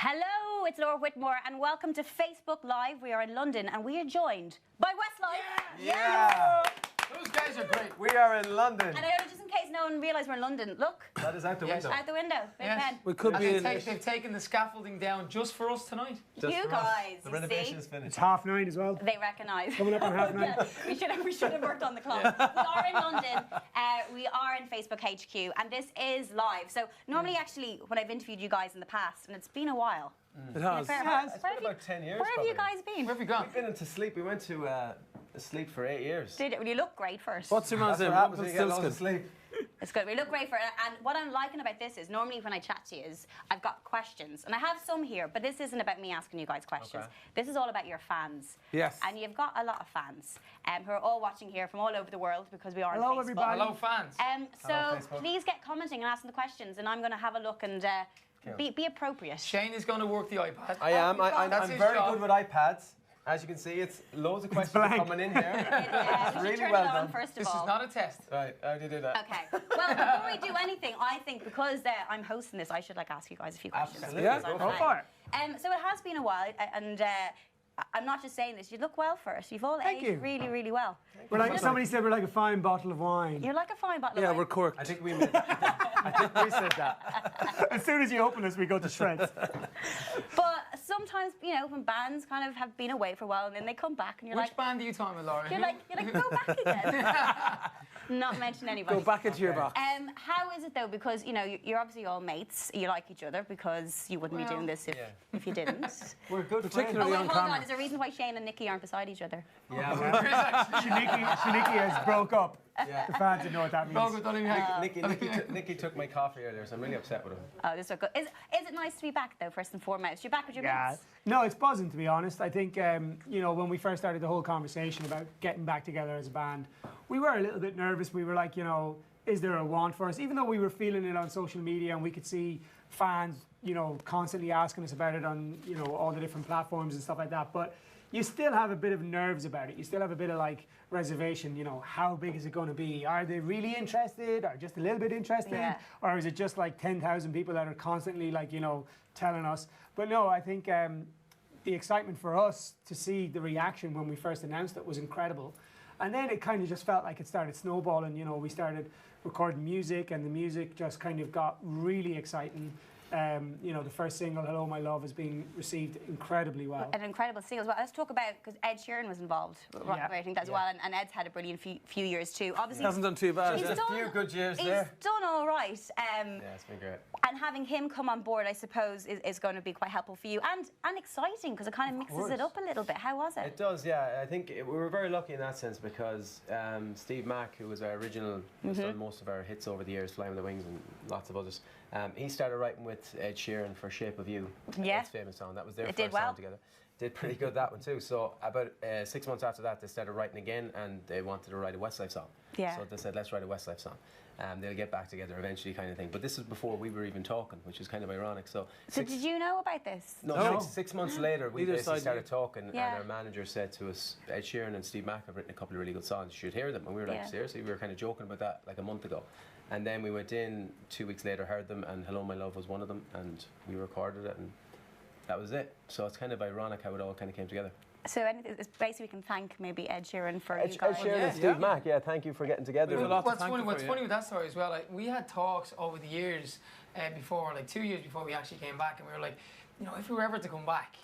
Hello, it's Laura Whitmore and welcome to Facebook Live. We are in London and we are joined by Westlife. Yeah! Those guys are great. We are in London. And just in case no one realised we're in London, look. That is out the window. Out the window. Big pen. We could be in... They've taken the scaffolding down just for us tonight. Just you for guys, us. The you renovation see? is finished. It's 9:30 as well. They recognise. Coming up on 9:30. Yeah, we should have worked on the clock. We are in London. We are in Facebook HQ, and this is live. So normally, actually, when I've interviewed you guys in the past, and it's been a while. It has. It's been about 10 years. Where have you guys been? Where have we gone? We've been into sleep. We went to sleep for 8 years. Did it? Well, you look great first. What's your man's That's name? what happens when you get loads of sleep. It's good. We look great for it. And what I'm liking about this is normally when I chat to you is I've got questions. And I have some here, but this isn't about me asking you guys questions. Okay. This is all about your fans. Yes. And you've got a lot of fans who are all watching here from all over the world because we are Hello, on Facebook. everybody. Hello, fans. So Hello, Facebook. please get commenting and asking the questions and I'm going to have a look and be appropriate. Shane is going to work the iPad. I am. That's I'm his very job. good with iPads. As you can see, it's loads of questions are coming in here. We should really turn well it on done. first of This all. is not a test. Right, how do you do that? Okay. Well, before we do anything, I think because I'm hosting this, I should ask you guys a few questions. Absolutely. Yeah, because I'm go fine. for it. So it has been a while, and I'm not just saying this. You look well for us. You've all Thank aged you. really, really well. We're like, somebody said we're like a fine bottle of wine. You're like a fine bottle of Yeah, wine. we're corked. I think we made I think we said that. As soon as you open us, we go to shreds. But sometimes, when bands kind of have been away for a while and then they come back and you're Which band are you talking about, Laura? you're like, go back again. Not mention anybody. Go back into your box. How is it though? Because you're obviously all mates. You like each other because you wouldn't be doing this if you didn't. We're good friends. Particularly Oh, on wait, hold camera. on. Is there a reason why Shane and Nikki aren't beside each other? Yeah, Shaniki has broke up. yeah. The fans didn't know what that means. Logo, don't even Nicky took my coffee earlier, so I'm really upset with him. Oh, this is good. Is it nice to be back though? First and foremost, you're back with your mates. No, it's buzzing to be honest. I think when we first started the whole conversation about getting back together as a band, we were a little bit nervous. We were like, is there a want for us? Even though we were feeling it on social media and we could see fans, constantly asking us about it on, all the different platforms and stuff like that. But you still have a bit of nerves about it. You still have a bit of reservation, how big is it going to be? Are they really interested or just a little bit interested? Yeah. Or is it just like 10,000 people that are constantly telling us? But no, I think the excitement for us to see the reaction when we first announced it was incredible. And then it kind of just felt like it started snowballing. We started recording music and the music just kind of got really exciting. The first single, Hello My Love, has been received incredibly well. An incredible single as well. Let's talk about, because Ed Sheeran was involved writing that as well, and Ed's had a brilliant few years too. Obviously, Hasn't done too bad. he's Just a few good years there. He's done all right. Yeah, it's been great. And having him come on board, I suppose, is going to be quite helpful for you and exciting because it kind of mixes it up a little bit. How was it? It does, yeah. I think we were very lucky in that sense because Steve Mack, who was our original, has done most of our hits over the years, Flying with the Wings and lots of others. He started writing with Ed Sheeran for Shape of You. Yeah. Ed's famous song. That was their It first did well. song together. Did pretty good that one too. So about 6 months after that, they started writing again, and they wanted to write a Westlife song. Yeah. So they said, let's write a Westlife song. They'll get back together eventually, kind of thing. But this is before we were even talking, which is kind of ironic. So did you know about this? No, 6 months later, we Neither basically side started knew. talking, Yeah. and our manager said to us, Ed Sheeran and Steve Mack have written a couple of really good songs, you should hear them. And we were like, Yeah. seriously? We were kind of joking about that like a month ago. And then we went in 2 weeks later, heard them, and Hello My Love was one of them, and we recorded it, and that was it. So it's kind of ironic how it all kind of came together. So it's basically we can thank maybe Ed Sheeran for Ed you guys. Sheeran and Steve Mack, thank you for getting together. We've a lot to What's thank funny, you what's for, funny with that story as well, we had talks over the years before, 2 years before we actually came back, and we were like, if we were ever to come back,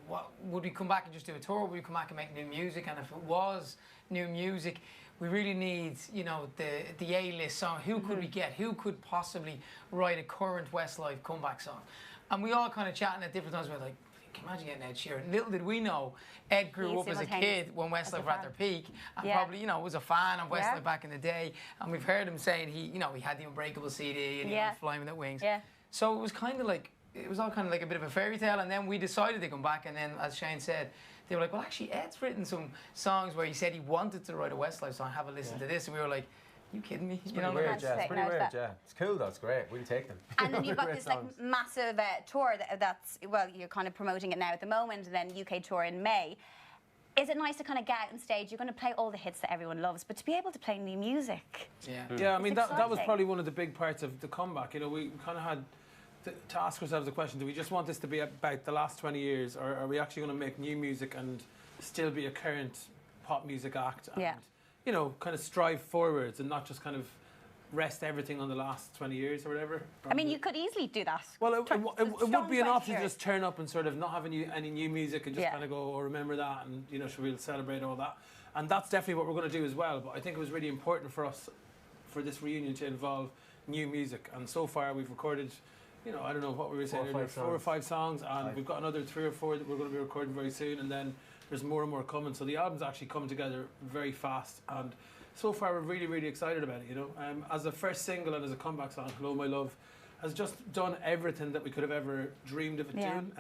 what would we come back and just do a tour? Would we come back and make new music? And if it was new music, we really need, the A-list song. Who could we get? Who could possibly write a current Westlife comeback song? And we all kind of chatting at different times. We were like, can you imagine getting Ed Sheeran? Little did we know, Ed grew up as a kid when Westlife were at their peak, and probably, was a fan of Westlife back in the day. And we've heard him saying he had the Unbreakable CD and he was Flying with the Wings. Yeah. So it was kind of like, it was all kind of like a bit of a fairy tale, and then we decided to come back, and then, as Shane said, they were like, well, actually, Ed's written some songs where he said he wanted to write a Westlife song, have a listen to this, and we were like, you kidding me? It's pretty weird, yeah. It's pretty weird, yeah. It's cool though, it's great. We'll take them. And then you've got this massive tour that's, well, you're kind of promoting it now at the moment, and then UK tour in May. Is it nice to kind of get out on stage? You're going to play all the hits that everyone loves, but to be able to play new music. Yeah, I mean, that was exciting. probably one of the big parts of the comeback. We kind of had to ask ourselves the question: do we just want this to be about the last 20 years, or are we actually going to make new music and still be a current pop music act? And, you know, kind of strive forwards and not just kind of rest everything on the last 20 years or whatever. I mean, you could easily do that. Well, it would be an option to years. just turn up and sort of not have any new music and just kind of go, oh, remember that, and, you know, we'll celebrate all that. And that's definitely what we're going to do as well. But I think it was really important for us, for this reunion, to involve new music. And so far we've recorded, you know, I don't know what we were saying earlier, 4 or 5 songs, and we've got another 3 or 4 that we're going to be recording very soon, and then there's more and more coming. So the album's actually come together very fast, and so far we're really, really excited about it, you know. As a first single and as a comeback song, Hello My Love has just done everything that we could have ever dreamed of it doing.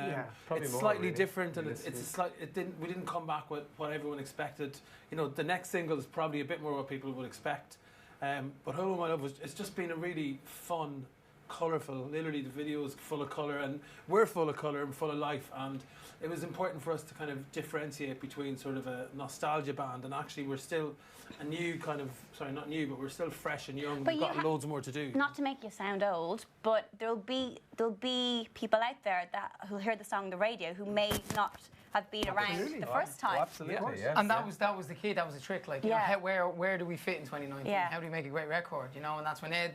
Probably it's more, slightly really. different, and we didn't come back with what everyone expected. You know, the next single is probably a bit more what people would expect. But Hello My Love it's just been a really fun, colourful, literally the video is full of colour, and we're full of colour and full of life, and it was important for us to kind of differentiate between sort of a nostalgia band, and actually we're still a new kind of, sorry, not new, but we're still fresh and young. But we've got loads more to do. Not to make you sound old, but there'll be people out there that who'll hear the song on the radio who may not have been around the first time. Absolutely, yeah. And that was the key. That was the trick. Like, you know, where do we fit in 2019? How do we make a great record? You know, and that's when Ed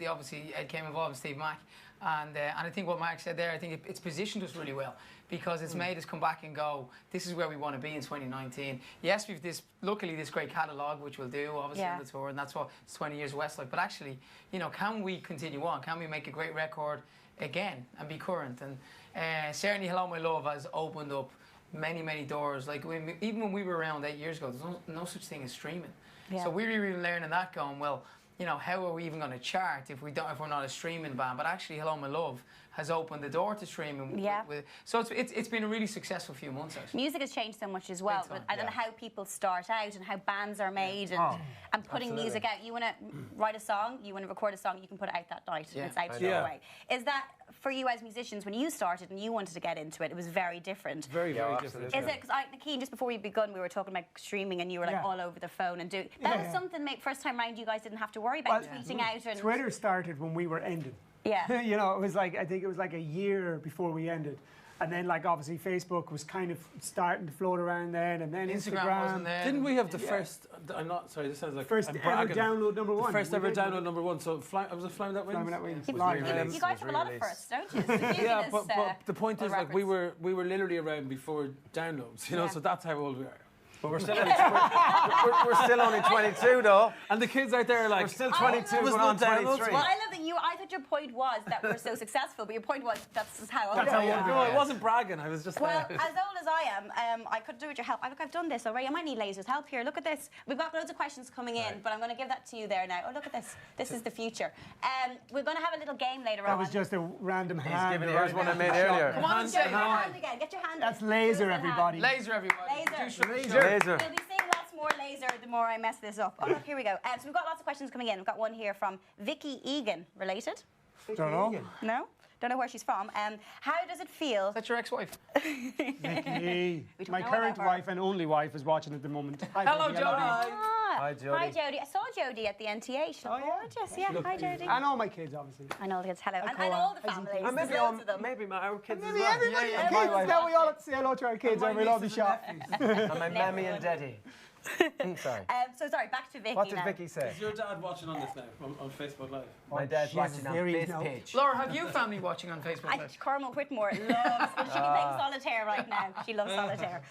came involved with Steve Mack, and I think what Mark said there, I think it's positioned us really well, because it's made us come back and go, this is where we want to be in 2019. Yes, we've luckily this great catalogue, which we'll do obviously on the tour, and that's what it's 20 years of Westlife. But actually, you know, can we continue on? Can we make a great record again and be current? And certainly Hello My Love has opened up many, many doors. Like, even when we were around 8 years ago, there's no such thing as streaming. So we're really learning that, going, well, you know, how are we even going to chart if we're not a streaming band? But actually, Hello My Love has opened the door to streaming. So it's been a really successful few months, actually. Music has changed so much as well, but I don't know how people start out and how bands are made and putting music out. You want to write a song, you want to record a song, you can put it out that night and it's out straight away. Is that, for you as musicians, when you started and you wanted to get into it, it was very different? Very, very different. Is it, because Nakeen, just before we begun, we were talking about streaming and you were like all over the phone and doing, that was something first time round you guys didn't have to worry about tweeting out. And Twitter started when we were ending. Yeah. You know, it was like, I think it was like a year before we ended. And then, like, obviously Facebook was kind of starting to float around then, and then Instagram wasn't there. Didn't we have the first, I'm not, sorry, this sounds like first I'm ever bragging. download number one. The first ever download number one. So I was a Flying That Wings. Flying That Wings. You guys have a lot of firsts, don't you? Yeah, but the point is, like, we were literally around before downloads, you know, so that's how old we are. But we're still we're still only 22 though. And the kids out there are like, we're still 22 going on 23. Well, I love that I thought your point was that we're so successful, but your point was that's how old how I am. No, it wasn't bragging. I was just Well, as old as I am, I could do with your help. Look, I've done this already. I might need Laser's help here. Look at this. We've got loads of questions coming in, but I'm going to give that to you there now. Oh, look at this. This is the future. We're going to have a little game later on. That was just a random hand. Here's one I made earlier. Come on and say Get your hand again. Get your hand That's up. Laser, everybody. Laser, everybody. Laser. Laser. We'll be seeing lots more Laser the more I mess this up. Oh, look, here we go. So we've got lots of questions coming in. We've got one here from Vicky Egan. Related? Don't know. No? Don't know where she's from. How does it feel? That's your ex-wife. Vicky. We don't My know current about her. wife and only wife is watching at the moment. Hi, Hello, Vicky, Jodie. Hi, Jodie. Hi, Jodie. I saw Jodie at the NTA. She looked gorgeous. Yeah, hi, Jodie. And all my kids, obviously. And all the kids. Hello. And all the families. And There's maybe loads of them. our kids Maybe as well. everybody Yeah, has my kids. wife. Now we all have to say hello to our kids and we'll all be shot. And my mammy and daddy. Sorry. So sorry, back to Vicky What did now. Vicky say? Is your dad watching on this now, on Facebook Live? My dad's watching on this now. page. Laura, have you family watching on Facebook Live? Cormac Whitmore loves, well, she'll be playing solitaire right now. She loves solitaire.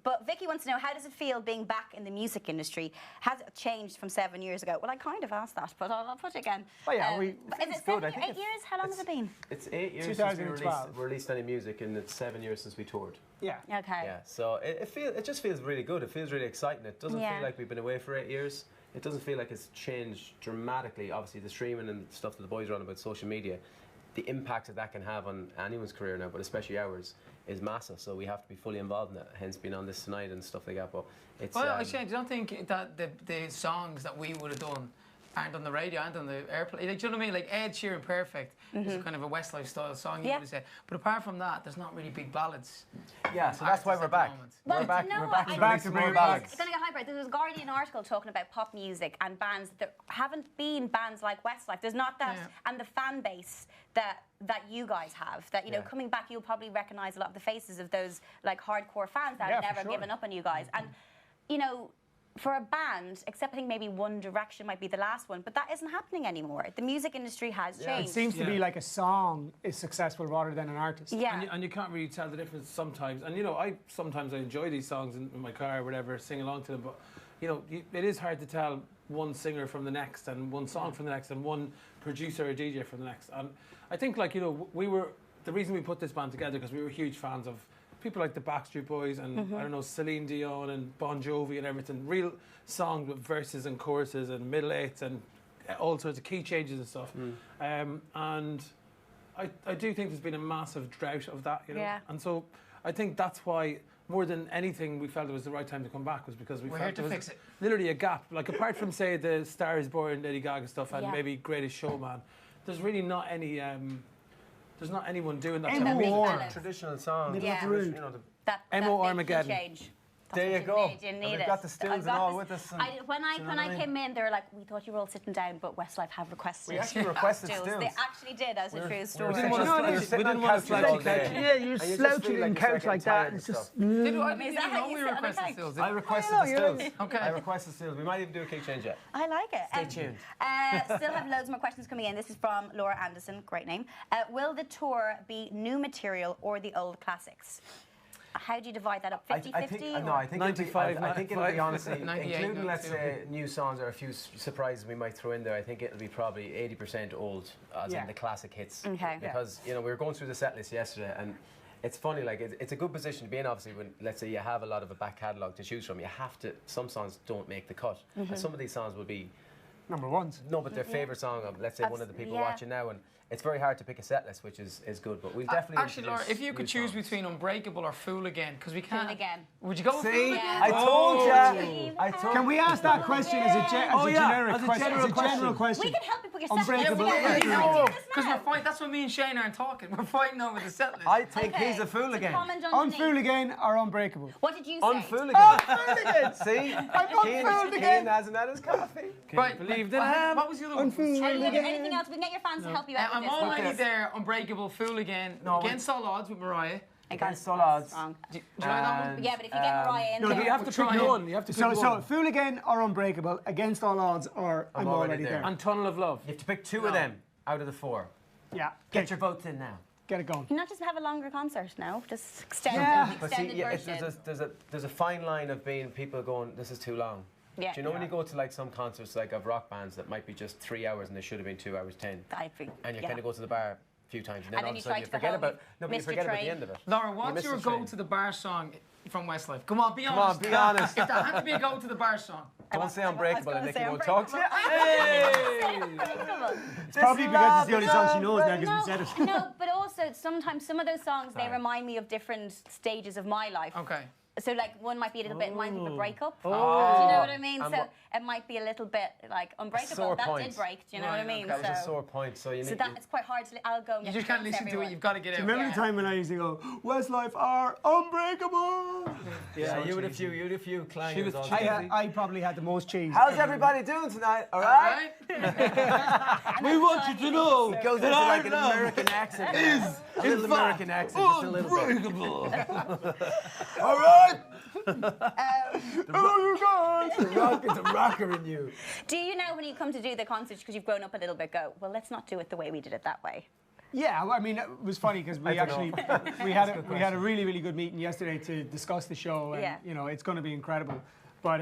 But Vicky wants to know, how does it feel being back in the music industry? Has it changed from 7 years ago? Well, I kind of asked that, but I'll put it again. Oh, yeah, is it good. 7 8 years? How long has it been? It's 8 years since 2012. we released any music, and it's 7 years since we toured. Yeah. Okay. Yeah, so it just feels really good. It feels really exciting. It doesn't Yeah. feel like we've been away for 8 years. It doesn't feel like it's changed dramatically. Obviously, the streaming and stuff that the boys are on about social media, the impact that can have on anyone's career now, but especially ours, is massive. So we have to be fully involved in it. Hence, being on this tonight and stuff like that. But it's. Well, I don't think that the songs that we would have done aren't on the radio, aren't on the airplane. Like, do you know what I mean? Like Ed Sheeran, Perfect is a kind of a Westlife style song, you would have said. But apart from that, there's not really big ballads. Yeah, so that's why we're back. Well, We're back. no, We're back It's to going more to ballads. get hyper. There was a Guardian article talking about pop music and bands that haven't been bands like Westlife. There's not that, and the fan base that you guys have. That coming back, you'll probably recognise a lot of the faces of those like hardcore fans that have never given up on you guys. And for a band, except I think maybe One Direction might be the last one, but that isn't happening anymore. The music industry has changed. It seems to be like a song is successful rather than an artist. Yeah. And you can't really tell the difference sometimes. And sometimes I enjoy these songs in my car or whatever, sing along to them, but it is hard to tell one singer from the next and one song from the next and one producer or DJ from the next. And I think the reason we put this band together because we were huge fans of people like the Backstreet Boys and I don't know, Celine Dion and Bon Jovi and everything. Real songs with verses and choruses and middle eights and all sorts of key changes and stuff. And I do think there's been a massive drought of that, Yeah. And so I think that's why more than anything we felt it was the right time to come back was because we felt there was literally a gap. Like apart from say the Star Is Born, Lady Gaga stuff and maybe Greatest Showman, there's really not any. There's not anyone doing that Traditional songs. Yeah. That Emo Armageddon. Change. There you go. You need We've it. got the stills and all with us. When I came in, they were like, "We thought you were all sitting down, but Westlife have requested." We actually requested stills. stills. They actually did, as a true story. We didn't want to slouch couch. Yeah, you're slouching on couch like that. It's just. Is that how you sit on the couch? I requested the stills. Okay. I requested stills. We might even do a kick change yet. I like it. Stay tuned. Still have loads more questions coming in. This is from Laura Anderson. Great name. Will the tour be new material or the old classics? How do you divide that up? 50-50? I think 95, I think it'll be honestly, 98, including let's say new songs or a few surprises we might throw in there. I think it'll be probably 80% old, as in the classic hits. Okay. Because we were going through the set list yesterday, and it's funny. Like it's a good position to be in. Obviously, when let's say you have a lot of a back catalogue to choose from, you have to. Some songs don't make the cut, and some of these songs will be number ones. No, but their favourite song of let's say one of the people watching now, and it's very hard to pick a set list, which is good. But we'll definitely actually, Laura, if you could choose between Unbreakable or Fool Again, because we can't. Fool Again. Would you go with Fool Again? I told you. Can we ask that question as a generic question? We can help you put your set list Unbreakable. together. Because we're fighting. That's what me and Shane aren't talking. We're fighting over the set list. I think he's a fool again. On Fool Again or Unbreakable? What did you say? On Fool Again. Fool Again. See? I'm on Fool Again. Keane hasn't had his coffee. Right. Believe that. What was the other one? Anything else? We can get your fans to help you out with I'm this. already there. Unbreakable, Fool Again, Against All Odds with Mariah. Against All Odds. Do you like that one? Yeah, but if you get Mariah in No, there, you have to pick one. You have to pick one. So Fool Again or Unbreakable, Against All Odds or I'm already there. And Tunnel of Love. You have to pick two of them out of the four. Yeah. Get your votes in now. Get it going. Can you not just have a longer concert now? Just extend But see, version. there's a fine line of being people going, this is too long. Yeah. Do you know when you go to like some concerts like of rock bands that might be just 3 hours and they should have been 2 hours 10, and you kind of go to the bar a few times and then all of a sudden you forget about you forget about the end of it. Laura, what's your go to the bar song from Westlife? Come on, be honest. Come on, be honest. If there had to be a go to the bar song. Don't say Unbreakable and Nicky won't talk to you. It's probably because it's the only song she knows now because we said it. No, but also sometimes some of those songs, they remind me of different stages of my life. Okay. So like one might be a little bit in mind with a breakup. Do you know what I mean? And so it might be a little bit like Unbreakable. That did break. Do you know what I mean? That was a sore point. So it's quite hard to. I'll go. And you just can't listen to it. You've got to get it. Remember the time when I used to go, Westlife are Unbreakable? Yeah, you had a few clangers. I probably had the most cheese. How's everybody doing tonight? All right? We want you to know It goes into like an American accent. A little American accent, just a little bit. All right. Hello, you guys. It's a rocker in you. Do you know when you come to do the concerts because you've grown up a little bit? Go well. Let's not do it the way we did it that way. Yeah, well, I mean, it was funny because we actually we had a really good meeting yesterday to discuss the show, and it's going to be incredible. But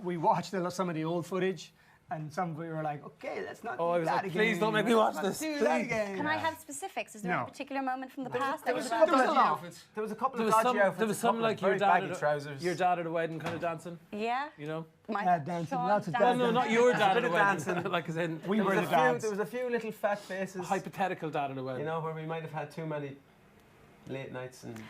we watched some of the old footage. And some of you were like, okay, let's not do that again. Please don't make me watch this. Can I have specifics? Is there a particular moment from the past? There was a couple of dodgy outfits. There was some like your dad at a wedding kind of dancing. Yeah. You know? Dancing, lots of No, dancing. no, not your dad at a dancing. wedding. Like as in, we were the dads. There was a few little fat faces. Hypothetical dad at a wedding. You know, where we might have had too many late nights and.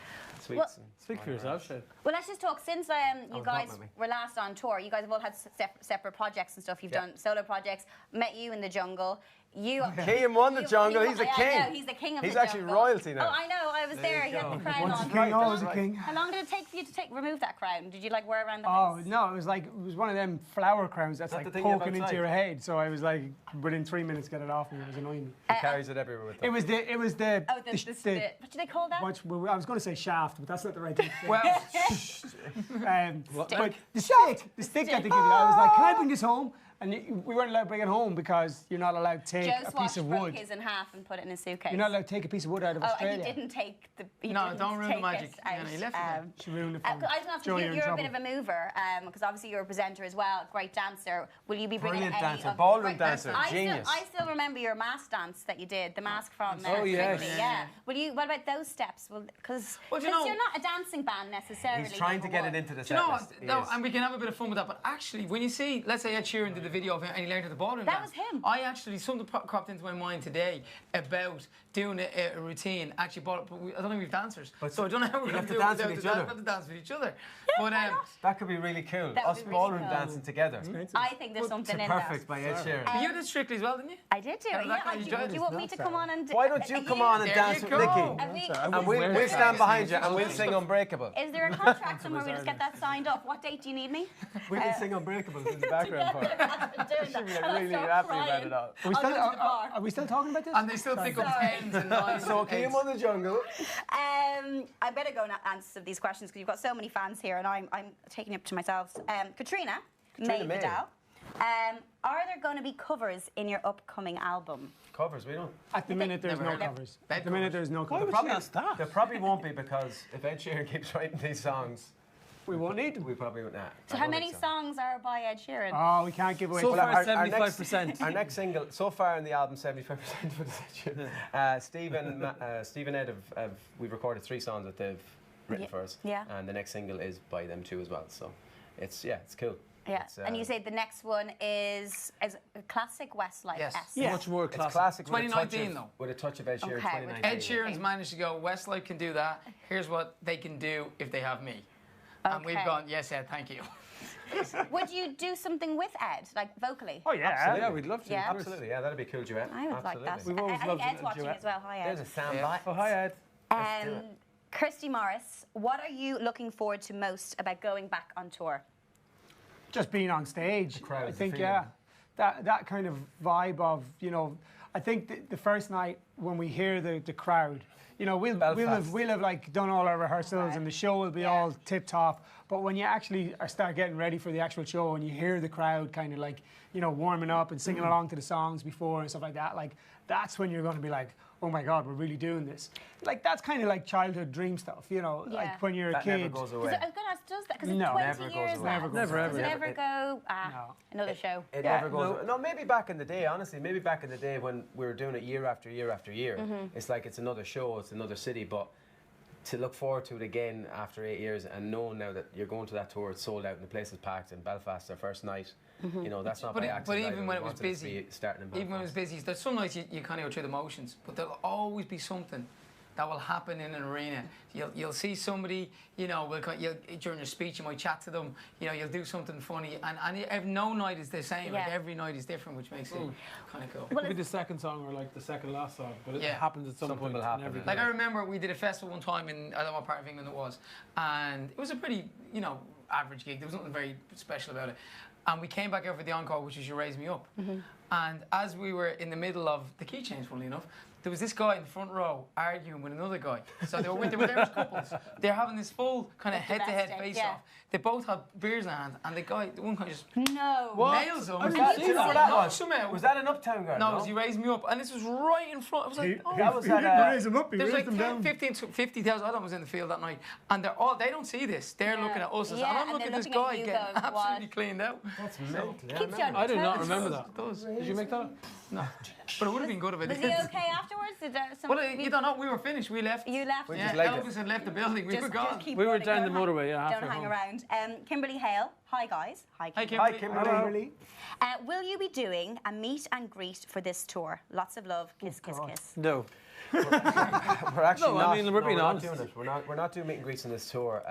sweets. Speak for yourself, Shane. Well, let's just talk. Since you guys were last on tour, you guys have all had separate projects and stuff. You've done solo projects. Met you in the jungle. Cian won the jungle. He's the king. I know, he's the king of the jungle. He's actually royalty now. Oh, I know. I was there. He had the crown on. King, always a king. How long did it take for you to remove that crown? Did you like wear around the Oh house? no, it was one of them flower crowns that's like poking into your head. So I was like, within 3 minutes, get it off me. It was annoying me. He carries it everywhere with him. It was the. Oh, what do they call that? I was going to say shaft, but that's not the right thing. Well, but the stick that they give you. I was like, can I bring this home? And we weren't allowed to bring it home because you're not allowed to take a piece of wood. broke his in half and put it in a suitcase. You're not allowed to take a piece of wood out of Australia. Oh, he didn't take the. No, don't ruin the magic. He left it. She ruined it for I just want to ask you, you're a bit of a mover, because obviously you're a presenter as well, great dancer. Will you be bringing Brilliant any dancer, of ballroom dancer, I genius. still remember your mask dance that you did, the mask from Oh, yes. Strictly, yeah. Will you? What about those steps? Because Well, you're not a dancing band necessarily. He's trying to get it into the set. Do you know what? No, and we can have a bit of fun with that. But actually, when you see, let's say Ed Sheeran did the video of it and he learned at the ballroom That dance, was him. I actually, something cropped into my mind today about doing a routine. Actually, but I don't think we've dancers. So I don't know how we're going to do it. dance with each other. We have to dance with each other. Yeah, But that could be really cool. That would Us be really ballroom cool. dancing together. I think there's something in Perfect there. by Ed Sheeran. But you did Strictly as well, didn't you? I did do it. that Yeah. Do you want me to come on and? Why don't you come on and There dance you with go. Nikki? And we'll stand behind you and we'll sing Unbreakable. Is there a contract somewhere we just get that signed up? What date do you need me? We can sing Unbreakable in the background part. Should be really happy about it all. Are we still talking about this? And they still pick up tens and nines. So and Cian eights. won the jungle. I better go and answer some of these questions because you've got so many fans here, and I'm taking it to myself. Katrina May May. Vidal. Are there going to be covers in your upcoming album? Covers, we don't. At the minute, there's no Never heard. covers. Bed At the minute, there's no covers. There probably won't be because if Ed Sheeran keeps writing these songs, We won't need them. we probably won't. So how many songs are by Ed Sheeran? Oh, we can't give away. So far, our 75%. Our next single, so far in the album, 75% for the Ed Sheeran. Steve and Ed we've recorded 3 songs that they've written for us. Yeah. And the next single is by them too as well. So it's cool. Yeah, It's, and you say the next one is a classic Westlife. Yes. Yeah. Much more It's classic. classic. 2019 though. With a touch of Ed Sheeran. Okay, 2019. Ed Sheeran's managed to go, Westlife can do that. Here's what they can do if they have me. And we've Okay. gone, yes, Ed, thank you. Would you do something with Ed, like vocally? Oh yeah. Absolutely. Yeah, we'd love to. Yeah. Absolutely, yeah, that'd be a cool duet. I would like that. Absolutely. We've always I loved think Ed's a watching duet. as well. Hi, There's Ed. a sound Yeah. bite. Oh, hi, Ed. Let's do it. Christy Morris, what are you looking forward to most about going back on tour? Just being on stage. crowd, I the think, feeling. that kind of vibe of, I think the first night when we hear the crowd, we'll have like done all our rehearsals and the show will be all tip top. But when you actually start getting ready for the actual show and you hear the crowd kind of like, warming up and singing along to the songs before and stuff like that, like that's when you're going to be like, oh my God, we're really doing this. Like that's kind of like childhood dream stuff, like when you're a That kid. never goes I away. was going to ask, does that? Because it's No, 20 never goes years away. now. Never goes Never, Does ever. it ever go, No. another show? It Yeah. never goes away. No, maybe back in the day, honestly, maybe back in the day when we were doing it year after year after year, it's like it's another show, it's another city, but to look forward to it again after 8 years and knowing now that you're going to that tour, it's sold out and the place is packed in Belfast, their first night, that's not by accident. But either. even when We it was wanted to busy, be starting in even when it was Belfast. busy, there's some nights you kind of go through the motions, but there'll always be something that will happen in an arena. You'll see somebody, during your speech you might chat to them, you'll do something funny, and no night is the same. Like Yeah. every night is different, which makes it kind of cool. It could be the second song or like the second last song, but it Yeah. happens at some Something point. will in happen, every yeah. Like day. I remember we did a festival one time in, I don't know what part of England it was, and it was a pretty, average gig. There was nothing very special about it. And we came back out for the encore, which was You Raise Me Up. And as we were in the middle of the key change, funnily enough, there was this guy in the front row arguing with another guy. So they were there as couples. They're having this full kind of head-to-head Domestic, face-off. They both had beers in their hand, and the one guy just No. nails him. Do you know what that was? Somehow. Was that an Uptown girl? No, it was You Raised Me Up, and this was right in front. I was like, oh. That was He at didn't raise them up, he There's raised like them 10, down. 15 to 50,000 I was in the field that night, and they don't see this. They're looking at us, and Yeah, I'm and looking they're at this looking at guy you getting going, absolutely what? cleaned out. That's mental. Yeah, Keeps you on remember. I did not toes. remember that. It does. Did you make that up? No, but it would have been good if it Was did. he okay afterwards? Did there some, Well, you don't know. We were finished. We left. You left. We Yeah, just legged it. Elvis had left the building. We were gone. keep We were running, down don't the hang- motorway, yeah, Don't halfway hang home. around. Kimberly Hale. Hi, guys. Hi, Hi, Kimberly. Hi, Kimberly. Kimberly. Will you be doing a meet and greet for this tour? Lots of love. Kiss, kiss, kiss. No. We're actually No, not. I mean, we're being not honest. doing it. We're not doing meet and greets on this tour.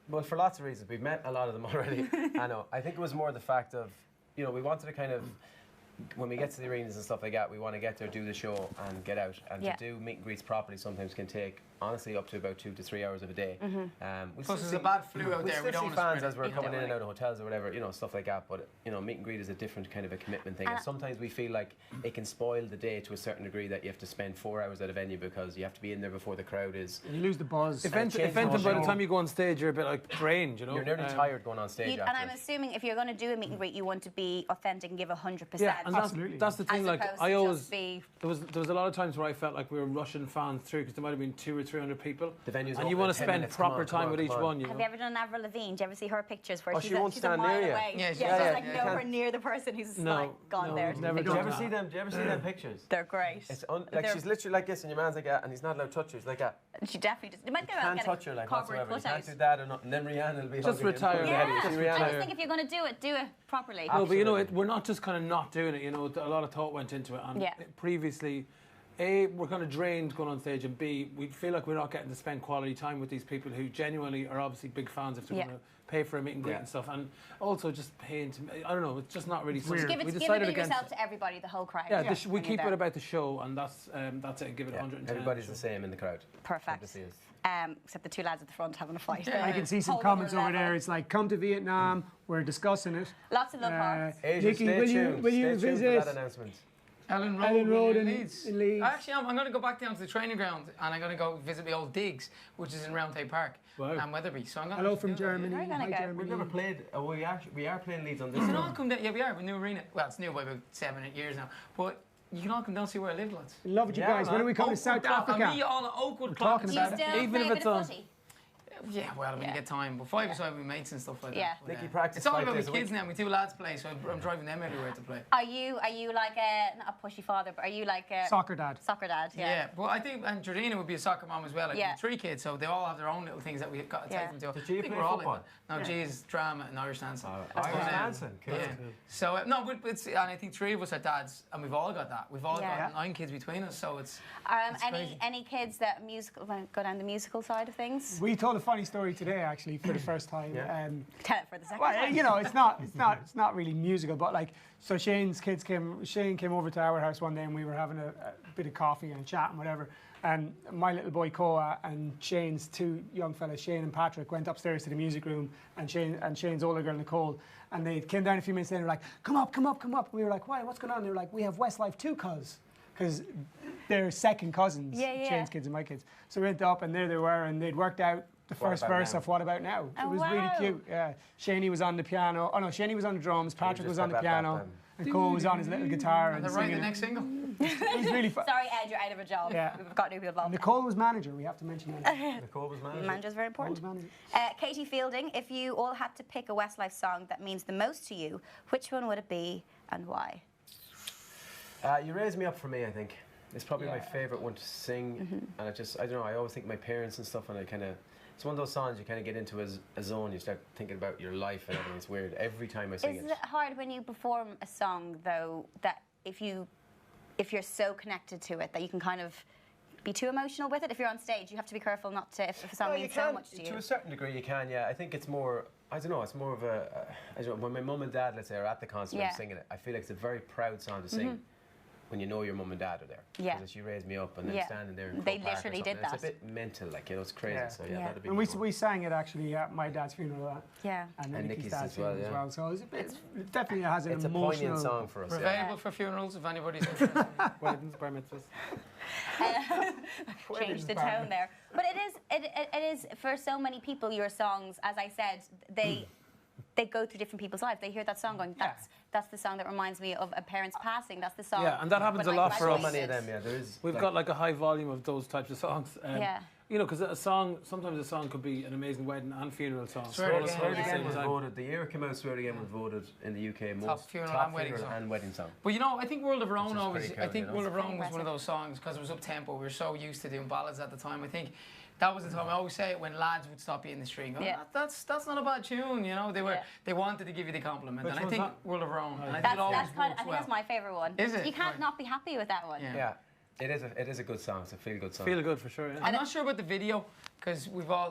Well, for lots of reasons. We've met a lot of them already. I know. I think it was more the fact of, we wanted to kind of, when we get to the arenas and stuff like that, we want to get there, do the show, and get out. And to do meet and greets properly sometimes can take, honestly, up to about 2 to 3 hours of a day. Plus, there's a bad flu out we there. still We don't see want to fans spread as we're it. coming in and out of hotels or whatever, stuff like that. But meet and greet is a different kind of a commitment thing. And sometimes we feel like it can spoil the day to a certain degree that you have to spend 4 hours at a venue because you have to be in there before the crowd is. You lose the buzz. If anything, by the time you go on stage, you're a bit like drained, You're nearly tired going on stage. And I'm assuming if you're going to do a meet and greet, you want to be authentic and give 100%. Yeah, and Absolutely. that's the thing. As Like opposed I to always, just be- there was a lot of times where I felt like we were rushing fans through because there might have been 200 or 300 people. The venue's and you open want in to 10 spend minutes. proper Come on, time with each come on. one. Have you ever done Avril Lavigne? Do you ever see her pictures where Oh, she's, she won't she's stand a mile near you. away? Yeah, she's yeah, like yeah. nowhere near the person who's No, like gone no, there. we've never Do you done ever that. see them? Do you ever see them pictures? They're great. It's like she's literally like this, and your man's like that, and he's not allowed to touch her. He's like that. She definitely just. You might go out Can't and get touch her a like cardboard whatsoever. You can't cutout. do that or not. And then Rihanna will be Just hugging retire. You. Yeah, You see I Rihanna. just think if you're going to do it properly. No, but Absolutely. we're not just kind of not doing it. A lot of thought went into it. And Yeah. previously, A, we're kind of drained going on stage, and B, we feel like we're not getting to spend quality time with these people who genuinely are obviously big fans if they're going to pay for a meet and greet and stuff, and also just paying to. I don't know. It's just not really. Just give we it decided of against yourself to everybody, the whole crowd. Yeah, we when keep you're it there. about the show, and that's it. Give it 110. Everybody's the same in the crowd. Perfect. Good to see us. Except the two lads at the front having a fight. I can see some Whole comments other over there. level. It's like, come to Vietnam. We're discussing it. Lots of love hearts. Asia, Nikki, stay will tuned. you Stay tuned visit for that announcement. Ellen Ellen Road Road in in Leeds. Leeds. Actually, I'm going to go back down to the training ground and I'm going to go visit the old digs, which is in Roundhay Park and Weatherby. So I'm going Hello from Germany. Where are you gonna Hi, go? Germany. We've never played. We are playing Leeds on this. You can one. all come down. Yeah, we are. We're new arena. Well, it's new by about 7 or 8 years now. But you can all come down and see where I live, lads. Love it, you Yeah, guys. When man. are we coming to South Africa? And we all at Oakwood We're Clock. talking Do you about it. still Even play if a bit it's of on- footy? Yeah, well, when you get time. But 5-a-side with mates and stuff like Yeah. that. But, Nicky practice it's all 5 about days the a week. kids now. We two lads play, so I'm driving them everywhere to play. Are you like not a pushy father, but are you like a Soccer dad. soccer dad? Yeah, but I think, and Jordina would be a soccer mom as well. Like, Yeah. 3 kids, so they all have their own little things that we've got to take Yeah. them to. Did you I think play we're all football? like that. No, G's drama and Irish dancing. Irish Um, dancing. Cool. Yeah. So, no, but it's, and I think 3 of us are dads, and we've all got that. We've all Yeah. got 9 kids between us, so it's crazy. Any kids that go down the musical side of things? We told a funny story today, actually, for the first time. Yeah. Tell it for the second Well, time. it's not really musical, but like, so Shane came over to our house one day and we were having a bit of coffee and a chat and whatever. And my little boy Koa and Shane's 2 young fellas, Shane and Patrick, went upstairs to the music room, and Shane's older girl Nicole, and they came down a few minutes later, like, come up. And we were like, why? What's going on? They were like, we have Westlife 2 because they're second cousins, Shane's kids and my kids. So we went up and there they were, and they'd worked out the first About verse Now. of What About Now. Oh, It was wow. really cute. Yeah, Shaney was on the piano. Oh no, Shaney was on the drums. Patrick just was on the bap, bap, piano, bap, and Cole was on his little guitar and They're writing the singing. next single. It was really fun. Sorry, Ed, you're out of a job. Yeah. We've got new people involved. Nicole was manager. We have to mention that. Nicole was manager. Manager's very important. Nicole was manager. Katie Fielding, if you all had to pick a Westlife song that means the most to you, which one would it be and why? You Raise Me Up for me, I think. It's probably my favourite one to sing. And I don't know, I always think of my parents and stuff, and it's one of those songs you kind of get into a zone, you start thinking about your life and everything. It's weird every time I sing Is it. it hard when you perform a song, though, that if you're so connected to it that you can kind of be too emotional with it? If you're on stage, you have to be careful not to, if a song Well, means you so can, much to you. to a certain degree you can, yeah. I think it's more, I don't know, it's more of I don't know, when my mum and dad, let's say, are at the concert and singing it, I feel like it's a very proud song to sing. When you know your mum and dad are there. Yeah. Because She Raised Me Up and then standing there in They Croke Park or literally did something. It's that. a bit mental, like, it's crazy. Yeah. So Yeah. that'd be And my one. we sang it actually at my dad's funeral. Yeah. And And Nicky's Nicky's dad's as well, funeral as yeah. well. So it definitely has an It's a emotional. poignant song for us. We're Yeah. available for funerals if anybody's interested. Weddings, bar mitzvahs. Change the tone there. But it is for so many people, your songs, as I said, they go through different people's lives. They hear that song going, that's the song that reminds me of a parent's passing. That's the song. Yeah, and that happens when a I lot for us. So many of graduated. them, yeah. There is. We've got like a high volume of those types of songs. Yeah. You know, because sometimes a song could be an amazing wedding and funeral song. Swear All Again, at the Again same was time. voted, the year it came out, Swear It Again was voted in the UK most funeral and wedding song. and wedding song. But you know, I think World of Our Own is always. pretty I cool, think you know. World of Our Own was Impressive. one of those songs because it was up tempo. We were so used to doing ballads at the time. I think that was the time. I always say it when lads would stop you in the street. And go, Yeah. that's not a bad tune. You know, they wanted to give you the compliment. Which and I one's think that? World of Our Own. And I think That's it always kind of, I works think well. that's my favourite one. Is it? You can't Right. not be happy with that one. Yeah. Yeah. It is a good song. It's a feel-good song. Feel good for sure. Yeah. I'm not sure about the video because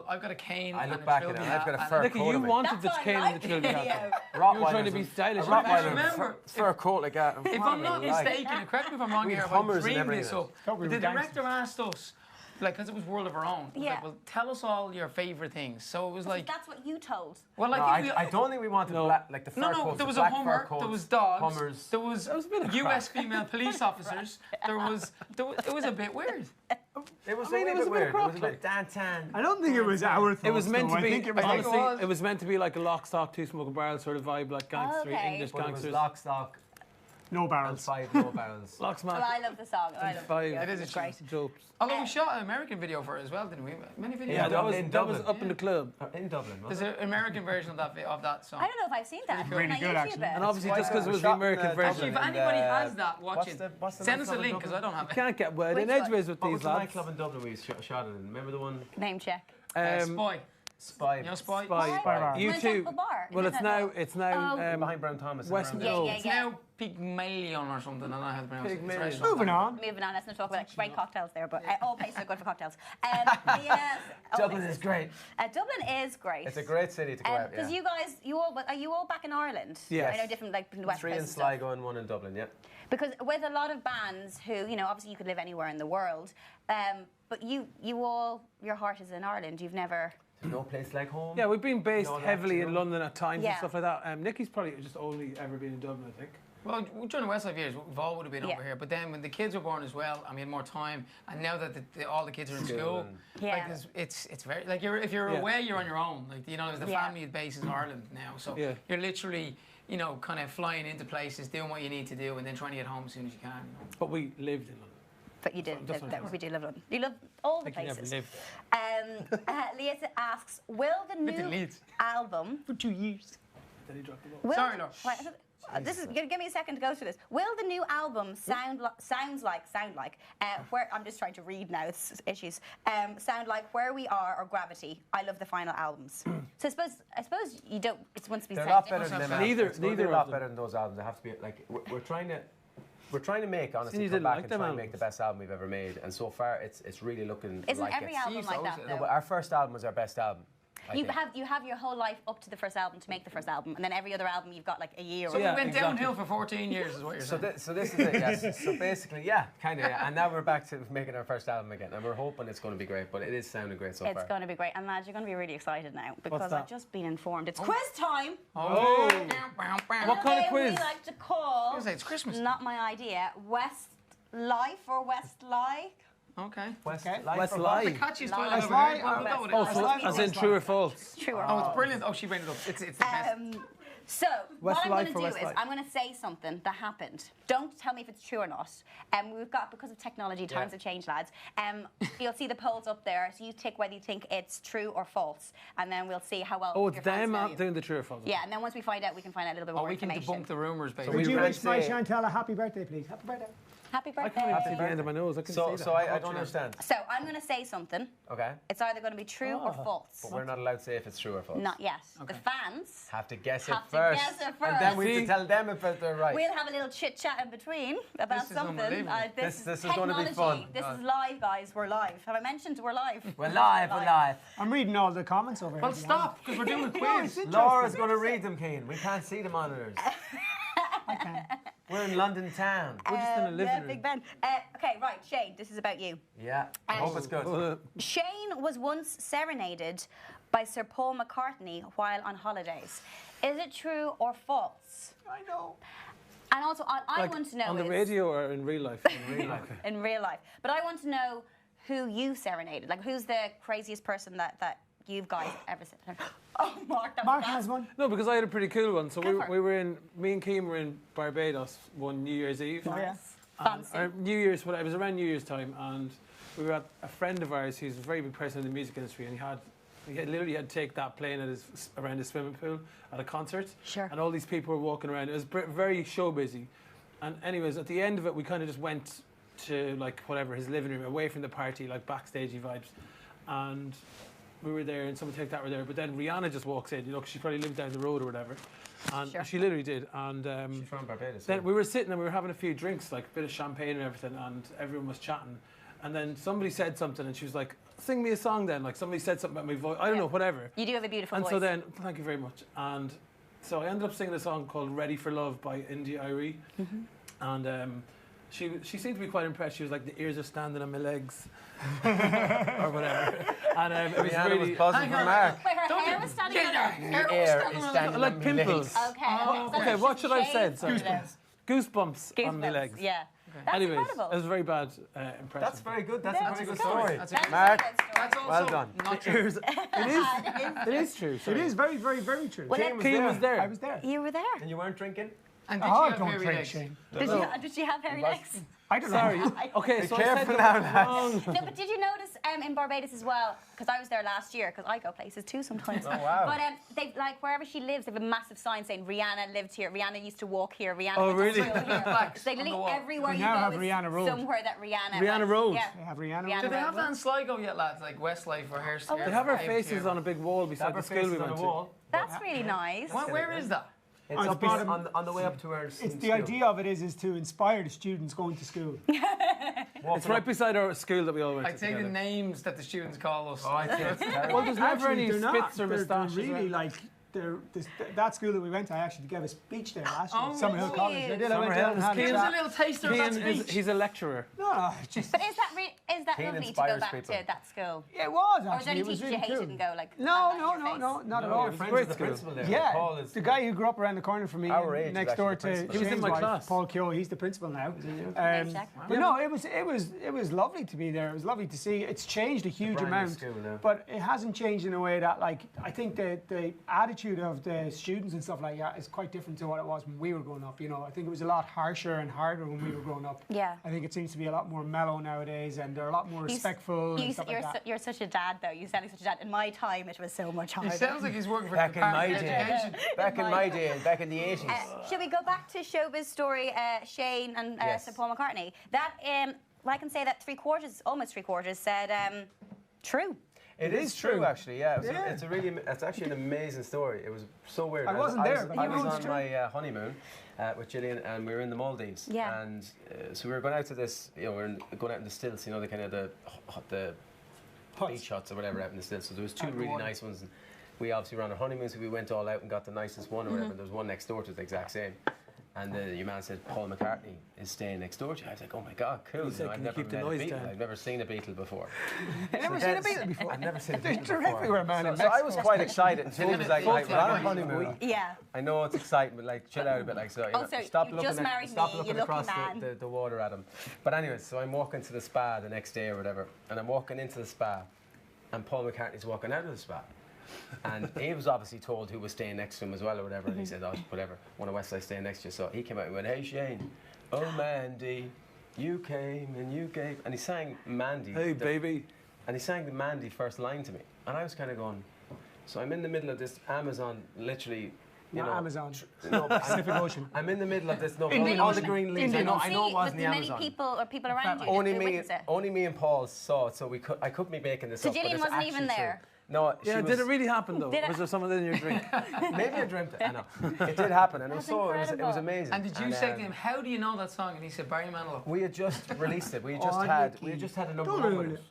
I've got a cane. I look and a back at it, trilby and I've got a hat, fur Nicky, coat you of it. wanted the That's cane what I and the trilby like. hat. You Rottweilers were trying to be stylish. remember, fur coat like that. If I'm not mistaken, and correct me if I'm wrong here, if I Hummers and dreamed everything this in it. up, Thought we the were director asked us, like, because it was World of Our Own, it was like, well, tell us all your favourite things. So it was like, That's what you told. well, No, I think I don't think we wanted black, like the fur coats. there was the a black Hummer, fur coats, there was dogs, Hummers. there was US female police officers, it was a bit weird. It was, I mean, a it was bit a bit weird. of It was crop, a bit Dan-tan. I don't think it was our thoughts. It was meant though. to be. I think it was like, Honestly, it was meant to be like a lock, stock, two smoking barrels sort of vibe, like gangster Okay. English But it was gangsters. lock, stock, no and barrels. 5 no barrels. Locks, Well, man. I love the song. I love Five. the video. It is a It's great. Jokes. Although we shot an American video for it as well, didn't we? Many videos. Yeah, that was in that was Dublin. up in the club. In Dublin, There's wasn't an American version of that song. I don't know if I've seen that. Really Can I good, YouTube actually. it? And obviously, Why just because not? it was Shot the in American the- version. Actually, if And, anybody has that, watch what's it. the Send us a nightclub in link because I Dublin? don't have You it. can't get wet in Which one? edgeways with What was these the lads. nightclub in Dublin we shot it in? Remember the one? Name check. Spy. Spy. You know Spy? Spy. Bar. You Well, too. it's at the bar. Well, Isn't it's now Behind Brown Thomas. West- and Yeah, No. yeah, It's yeah. now Pygmalion or something. I don't know how to pronounce it. It's a Pygmalion. restaurant. Moving on. Moving on, let's not talk about it. Great cocktails there, but all places are good for cocktails. All Dublin places. is great. Dublin is great. It's a great city to go out. Because Yeah. you guys, are you all back in Ireland? Yes. I know different, like in the West 3 Coast in and stuff. Sligo and 1 in Dublin. Yeah. Because with a lot of bands who, obviously you could live anywhere in the world, but you all, your heart is in Ireland. You've never. There's no place like home. Yeah, we've been based No, heavily that's in true. London at times Yeah. and stuff like that. Nicky's probably just only ever been in Dublin, I think. Well, during the Westlife years, we've all would have been Yeah. over here. But then when the kids were born as well, and we had more time, and now that all the kids are in School school, and- Yeah. like it's very like if you're Yeah. away, you're on your own. Like the Yeah. family base is in Ireland now, so Yeah. you're literally kind of flying into places, doing what you need to do, and then trying to get home as soon as you can. But we lived in London. But you did. That's what I'm We do live London. You love all the I think you never places. lived there. Lisa asks, will the Lived in new Leeds. album? For 2 years. Then he dropped the ball. Will Sorry, Laura. This is give me a second to go through this. Will the new album sound like where I'm just trying to read now. It's issues. Sound like Where We Are or Gravity? I love the final albums. So I suppose you don't. It's once to be They're a said. lot better than them. Neither- It's gonna be neither a lot of them. better than those albums. They have to be like we're trying to make honestly you come didn't back like and them try and make albums. the best album we've ever made. And so far, it's really looking Isn't like every it. album Used like to that always- though? No, but our first album was our best album. I You think. have your whole life up to the first album to make the first album, and then every other album you've got like a year. So or Yeah, we went exactly. downhill for 14 years, is what you're So, saying. so this is it, yes. So basically, yeah, kind of, yeah. And now we're back to making our first album again, and we're hoping it's going to be great, but it is sounding great so It's far. going to be great, and lads, you're going to be really excited now because that? I've just been informed it's quiz time. Oh. What kind of quiz? We like to call. I was like, it's Christmas. Not my idea. Westlife or Westlife? Okay. Westlife. Westlife. The Live. catchiest Live. toilet I've ever Live. heard. We'll go with it. Oh, so as in true or false? True or Oh, false? it's brilliant. Oh, she made it up. It's the best. So what I'm going Westlife to or do is Westlife? I'm going to say something that happened. Don't tell me if it's true or not. We've got, because of technology, times have changed, lads. You'll see the polls up there, so you tick whether you think it's true or false, and then we'll see how well. Oh, it's your fans them know out you. doing the true or false. Yeah, and then once we find out, we can find out a little bit Or more we can information. debunk the rumours, we basically. Would you might wish my say- Chantal a happy birthday, please? Happy birthday. Happy I birthday. can't see the end of my nose. I can So, see that. so I don't understand. So I'm going to say something. Okay. It's either going to be true or false. But we're not allowed to say if it's true or false. Not yet. Okay. The fans Have to guess Have it to first. guess it And then we first. have to tell them if they're right. We'll have a little chit chat in between about This is something. unbelievable. This is technology. gonna be fun. This is live, guys. We're live. Have I mentioned we're live? We're live, we're live. I'm reading all the comments over here. Well, stop, because we're doing a quiz. Laura's going to read them, Keen. We can't see the monitors. Okay. We're in London town. We're just in a living Yeah, room. Big Ben. Okay, right, Shane, this is about you. Yeah, I hope it's good. Shane was once serenaded by Sir Paul McCartney while on holidays. Is it true or false? I know. And also, I Like, want to know on the is- radio or in real life? In real life. in real life. But I want to know who you serenaded. Like, who's the craziest person that you guys ever said? Oh, Mark, that was Mark fast. has one. No, because I had a pretty cool one. So Go for it. we were in, me and Keem were in Barbados one New Year's Eve. Oh, yeah. Fancy. Or New Year's, whatever. It was around New Year's time, and we were at a friend of ours who's a very big person in the music industry, and he literally had to take that plane around his swimming pool at a concert. Sure. And all these people were walking around. It was very show busy. And anyways, at the end of it, we kind of just went to like whatever his living room, away from the party, like backstagey vibes, and we were there, and someone take that were there. But then Rihanna just walks in. You know, 'cause she probably lived down the road or whatever, and she literally did. And she's from Barbados. then we were sitting and we were having a few drinks, like a bit of champagne and everything, and everyone was chatting. And then somebody said something, and she was like, "Sing me a song then." Like somebody said something about my voice. I don't know, whatever. You do have a beautiful voice. And so then, thank you very much. And so I ended up singing a song called "Ready for Love" by India Irie, and she seemed to be quite impressed. She was like, "The ears are standing on my legs," or whatever. And it was Rihanna really was buzzing for Mark. Wait, her hair was standing on her. The air is standing like on my pimples. legs. Okay. Okay, what should I have said? Sorry. Goosebumps. On my legs. Yeah. That's Anyways, incredible. it was a very bad impression. That's very good. That's a very good good. story. That's a good Mark, That's also well done. not true. It is true. It Sorry. is very, very, very true. Well, Keane was there. I was there. You were there. And you weren't drinking? And did Oh, you have don't hairy drink, legs? Shane. Did she have hairy legs? I don't know. Sorry. Okay, Be so I said careful the now, wrong. No, but did you notice in Barbados as well? Because I was there last year. Because I go places too sometimes. Oh, wow. But they like wherever she lives, they have a massive sign saying Rihanna lived here. Rihanna used to walk here. Rihanna Oh, went to really? school here. Flags They on the literally wall. everywhere We you now go have is Rihanna Road. somewhere that Rihanna. Rihanna went. Road. Yeah. They have Rihanna. Rihanna Do they Road. have that in Sligo yet, lads? Like Westlife or Hairstyle? They have our faces on a big wall beside the school we went to. That's really nice. Where is that? It's On up the bottom. on the way up to where It's the idea of it is to inspire the students going to school. It's right beside our school that we all went I to take the together. names that the students call us. Oh, I think it's terrible. Well, there's never any Actually, they're spits not. or They're moustaches. really like that school that we went to. I actually gave a speech there last year. Oh, Summerhill really? College. I did. I went there and had a Give us a chat. little taster of that speech. He's a lecturer. No, it's just But is that Kane lovely to go inspires back people. to that school? it was Or was there actually. any It was teachers really you hated cool. and go like? No, "Bang that in no, your no, face"? no, not at No, all. you're friends great with the school. principal there. Yeah, Paul is the guy who grew up around the corner from me, Our age is next actually door the to principal. He was in Shane's my wife, class. Paul Keogh. He's the principal now. Name check. But no, it was lovely to be there. It was lovely to see. It's changed a huge brand new amount, school now. but it hasn't changed in a way that, like, I think the attitude of the students and stuff like that is quite different to what it was when we were growing up. You know, I think it was a lot harsher and harder when we were growing up. Yeah. I think it seems to be a lot more mellow nowadays, and they're a lot more respectful and stuff like that. You're such a dad, though. You sound like such a dad. In my time, it was so much He harder. sounds like he's working for Back the in my Department of day. Education. back in my day, back in the 80s. Should we go back to showbiz story, Shane and Yes. Sir Paul McCartney? That, I can say that almost three quarters said true. It is true, actually. Yeah, it's actually an amazing story. It was so weird. I wasn't there, but I you know was it's on true. my honeymoon with Gillian, and we were in the Maldives. Yeah. And so we were going out to this. You know, we were going out in the stills. You know, the kind of the beach huts or whatever out in the stills. So there was two really nice ones. And we obviously were on our honeymoon, so we went all out and got the nicest one or whatever. And there was one next door to the exact same. And your man said Paul McCartney is staying next door to you. I was like, oh my God, cool. He said, I've "Can you never keep the met a noise Beatle. down?" I've never seen a Beatle before. Never seen a Beatle before. I've never seen a They're Beatle terrific, before. we're a man in So I was Mexico. quite excited. And Gillian was like, we're on a honeymoon. Yeah. I know it's exciting, but like, chill out a bit. Like, so, you know, Also, stop you looking, just married stop me, looking you lucky across man. the water at him. But anyway, so I'm walking to the spa the next day or whatever, and I'm walking into the spa, and Paul McCartney's walking out of the spa. And he was obviously told who was staying next to him as well or whatever, and he said, oh, whatever, one of Westlife staying next to you. So he came out and went, hey Shane, oh Mandy, you came and you gave, and he sang Mandy. Hey, baby. And he sang the Mandy first line to me. And I was kind of going, so I'm in the middle of this Amazon, literally, you Not know. Amazon. No, Pacific Ocean. I'm in the middle of this, no, Indian all the Ocean. green leaves. Indian I know it wasn't the many Amazon. people around you. Only that me, witnessed it. only me and Paul saw it, so I couldn't be making this So up. but Gillian it's wasn't even actually there? true. No, she Yeah, was, did it really happen though? Did it- Was there something in your drink? Maybe I dreamt it. I know it did happen, and it was That's so it was incredible. amazing. And did you say to him, how do you know that song? And he said, Barry Manilow. We had just released it. We had just had a number Don't one ruin with it.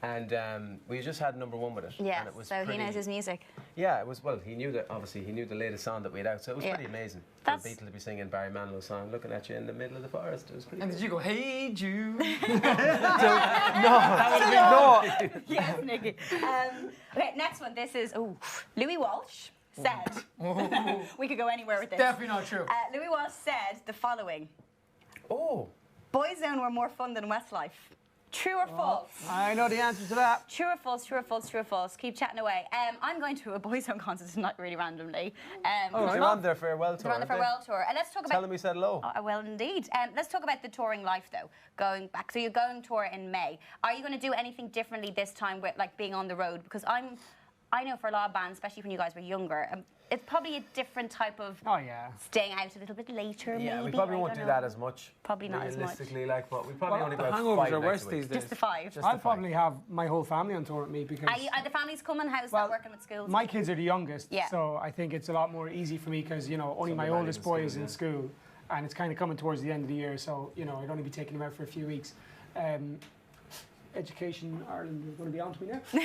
And we just had number one with it. Yeah, and it was so he pretty- knows his music. Yeah, it was. Well, he knew that. Obviously, he knew the latest song that we had out, so it was Yeah. pretty amazing. That's- For the Beatles to be singing Barry Manilow's song, looking at you in the middle of the forest. It was pretty. And did you go, hey Jude? No. Yes, Nicky. Okay, next one. This is Louis Walsh said. We could go anywhere with this. Definitely not true. Louis Walsh said the following: Oh. Boyzone were more fun than Westlife. True or false? I know the answer to that. True or false? True or false? True or false? Keep chatting away. I'm going to a Boyzone concert tonight, really randomly. They're on their farewell tour. They're on the aren't they? farewell tour. And let's talk Tell about. them we said hello. Oh, well, indeed. Let's talk about the touring life, though. Going back, so you're going tour in May. Are you going to do anything differently this time with like being on the road? Because I know for a lot of bands, especially when you guys were younger, it's probably a different type of staying out a little bit later. Yeah, maybe. we probably won't do that as much. Probably not as much. Realistically, like, but we probably only go out hangovers 5 are nights worse a week. these days. Just the 5. I'll probably have my whole family on tour with me because... Are the families coming? How's that working with schools? My kids are the youngest, so I think it's a lot more easy for me because, you know, only my oldest boy is in school and it's kind of coming towards the end of the year, so, you know, I'd only be taking him out for a few weeks. Education Ireland is going to be on to me now. So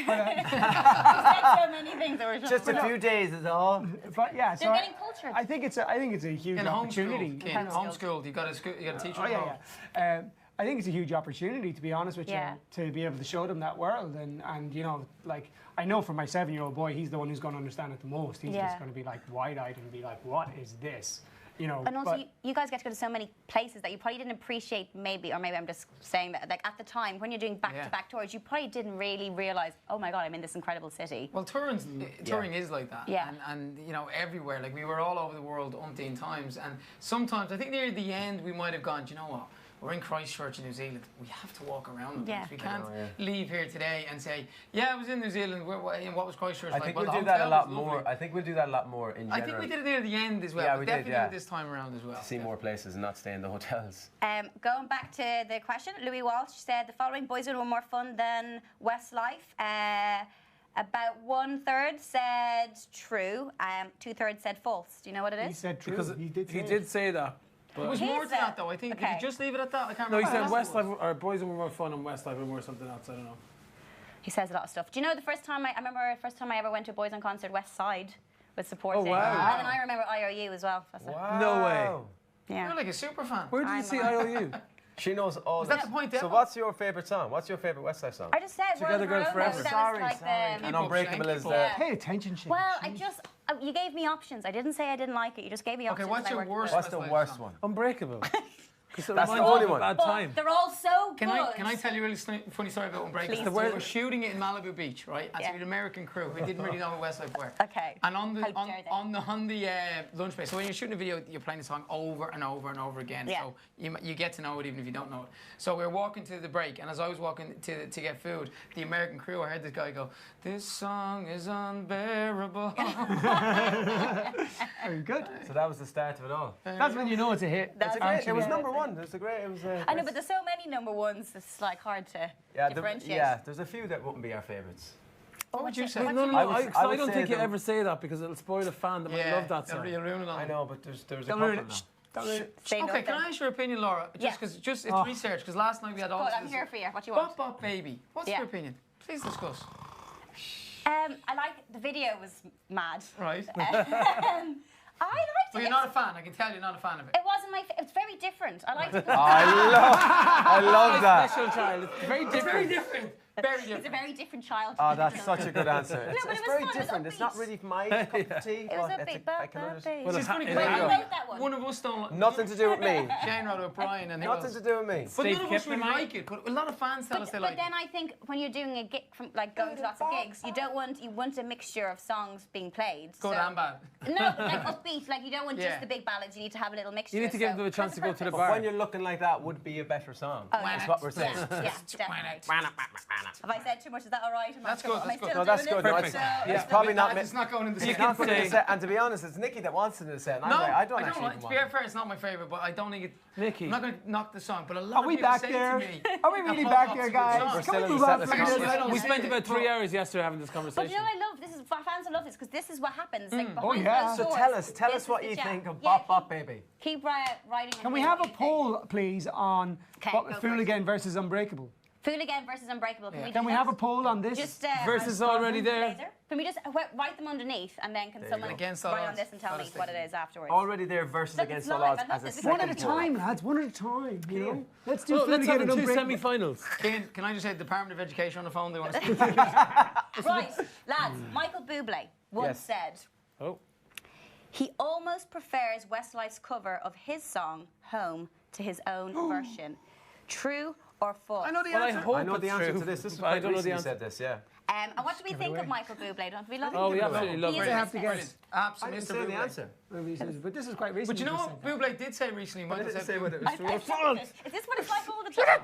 many things that we're Just a few days is all. But yeah, so they're getting cultured. I think it's a huge opportunity. Homeschooled, you got to teach them. I think it's a huge opportunity, to be honest with you, to be able to show them that world. And you know, like, I know for my 7-year-old boy, he's the one who's going to understand it the most. He's just going to be like wide-eyed and be like, what is this? You know, and also, you guys get to go to so many places that you probably didn't appreciate, maybe I'm just saying that, like, at the time, when you're doing back-to-back tours, you probably didn't really realise, oh my God, I'm in this incredible city. Well, touring is like that. Yeah. And, you know, everywhere. Like, we were all over the world umpteen times. And sometimes, I think near the end, we might have gone, do you know what? We're in Christchurch in New Zealand. We have to walk around the place. We can't leave here today and say, yeah, I was in New Zealand. What was Christchurch like? I think we'll do that a lot more. I think we'll do that a lot more in general. I think we did it near the end as well. Yeah, we definitely did, do it this time around as well. To see more places and not stay in the hotels. Going back to the question, Louis Walsh said the following boys were more fun than Westlife. About 1/3 said true. 2/3 said false. Do you know what it is? He said true. Because he did say that. It was more to that, though. I think. Did you just leave it at that? I can't remember. No, he said Westlife, or boys were more fun and Westlife were more something else. I don't know. He says a lot of stuff. Do you know the first time I remember the first time I ever went to a Boys on concert, West Side was supporting. Oh, wow. And then I remember IOU as well. Wow. No way. Yeah. You're like a super fan. Where did you see IOU? She knows all. Is that the point? So what's your favourite song? What's your favourite Westlife song? I just said Together World Girls Around Forever. Us. That Sorry. was like And Unbreakable is the... Pay attention, Shane. Well, I just... you gave me options. I didn't say I didn't like it. You just gave me options. Okay, what's your worst? What's the worst one? Unbreakable. That's the only one. Bad time. They're all so good. Can I tell you a really funny story about Unbreakable? Please. We were shooting it in Malibu Beach, right? And so we had an American crew who didn't really know who Westlife were. Okay. And on the lunch break, so when you're shooting a video, you're playing the song over and over and over again. Yeah. So you get to know it even if you don't know it. So we were walking to the break, and as I was walking to get food, the American crew, I heard this guy go, "This song is unbearable." Very good. So that was the start of it all. That's when you know it's a hit. It was number one. It was a great... I know, but there's so many number ones. It's like hard to differentiate. There's a few that wouldn't be our favourites. What would you say? No, I don't think you ever say that because it'll spoil a fan that might love that song. I know, but there's a couple now. Okay, can I ask your opinion, Laura? Just because it's research. Because last night we had all. Good, I'm here for you. What do you want? Bop Bop Baby. What's your opinion? Please discuss. I like the video was mad. Right. I liked it. Well, you're not a fan. I can tell you're not a fan of it. It wasn't my. It's very different. I liked it. I love that. Special child. It's very different. Very different. Very different. It's a very different child. Oh, that's such a good answer. No, but It's it was very fun. different. It was It's not really my cup of tea. It was a bit I can understand. Well, It's funny it- because I it- wrote that one. one of us don't. Nothing to do with me. Shane wrote it, Brian, and Nothing to do with me. But Steve none of us Kipling, really mate. like it. But a lot of fans tell us they But like then it. I think when you're doing a gig, from like going to lots of gigs, you want a mixture of songs being played. Good and bad. No, but like upbeat. Like you don't want just the big ballads. You need to have a little mixture. You need to give them a chance to go to the But bar. when you're looking like that, would be a better song. Oh, That's what we're saying. Yeah, definitely. Have I said too much? Is that all right? That's good. Am I That's good. still No, that's doing good. it? No, it's, So- it's probably not. It's not going in the It's second. not going to the set. And to be honest, it's Nikki that wants it in the set. And No, I don't actually like, even to be want it. fair, it's not my favourite, but I don't think it. Nicky. I'm not going to knock the song, but a lot Are we of people back say there? to me. Are we really that back Pop there, Pop's a good guys? song. We're Can still we in move the on set from list. this? We spent about 3 hours yesterday having this But conversation. you know, I love this. Is fans will love this because this is what happens. Like Oh, behind yeah. closed So doors, tell this us what is you the jam. think of Yeah, Bop Bop Baby. Keep writing. Can we have a poll, please, on Okay, what go Fool first. Again versus Unbreakable? Fooligan versus Unbreakable. Can we have a poll on this? Just Versus already there. laser? Can we just write them underneath and then can someone Against all write on odds. this and tell me what it is afterwards? Already there versus Look, against it's all live. odds I love as a this. second One at a tour. time, lads. One at a time. You know. Let's do Well, Fool let's Again have and the two Unbreakable. semi-finals. Can I just say the Department of Education on the phone? They want to speak. Right, lads. Michael Bublé once said Oh. he almost prefers Westlife's cover of his song "Home" to his own version. True or false? I know the Well, I answer. hope I know the it's answer true, to this. This is but I quite don't know the recently answer. said this, yeah. And what do we think of Michael Bublé? Don't we love him? Oh, we absolutely love He is it. I have to business. guess. I Absolutely, didn't Mr. say the Bublé. answer. But this is quite recent. But you know what Bublé did say recently? I Michael didn't said, say whether it I was true or think false. Is this what it's like all the time?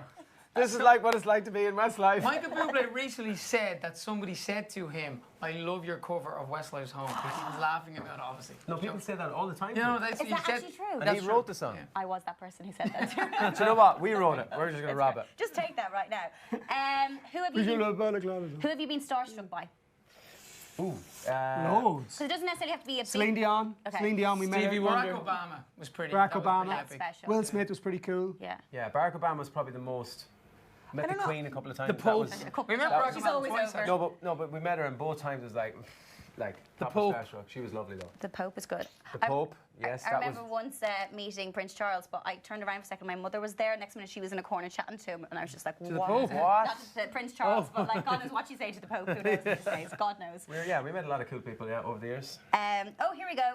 This is like what it's like to be in Westlife. Michael Bublé recently said that somebody said to him, "I love your cover of Westlife's Home." He was laughing about it, obviously. No, people say that all the time. You know, that's Is that actually true? And he wrote the song. Yeah. I was that person who said that. Do you know what? We wrote it. We're just going to rob it. Just take that right now. Who have you been starstruck by? Ooh. Loads. So it doesn't necessarily have to be a big... Celine Dion. Okay. Celine Dion, we met Stevie her. Wonder. Barack Obama was pretty. Barack that was Obama. pretty That's epic. special. Will Smith was pretty cool. Yeah. Yeah, Barack Obama was probably the most... Met the Queen a couple of times. The Pope. We met Barack She's Obama always twice, over. actually. No, but we met her and both times it was like The top Pope. of starstruck. She was lovely though. The Pope is good. The Pope, yes, I that remember was... once meeting Prince Charles, but I turned around for a second. My mother was there. Next minute, she was in a corner chatting to him, and I was just like, the "What?" Pope? What? Not just Prince Charles, but like God knows what you say to the Pope. Who knows these days? God knows. We met a lot of cool people, yeah, over the years. Oh, here we go.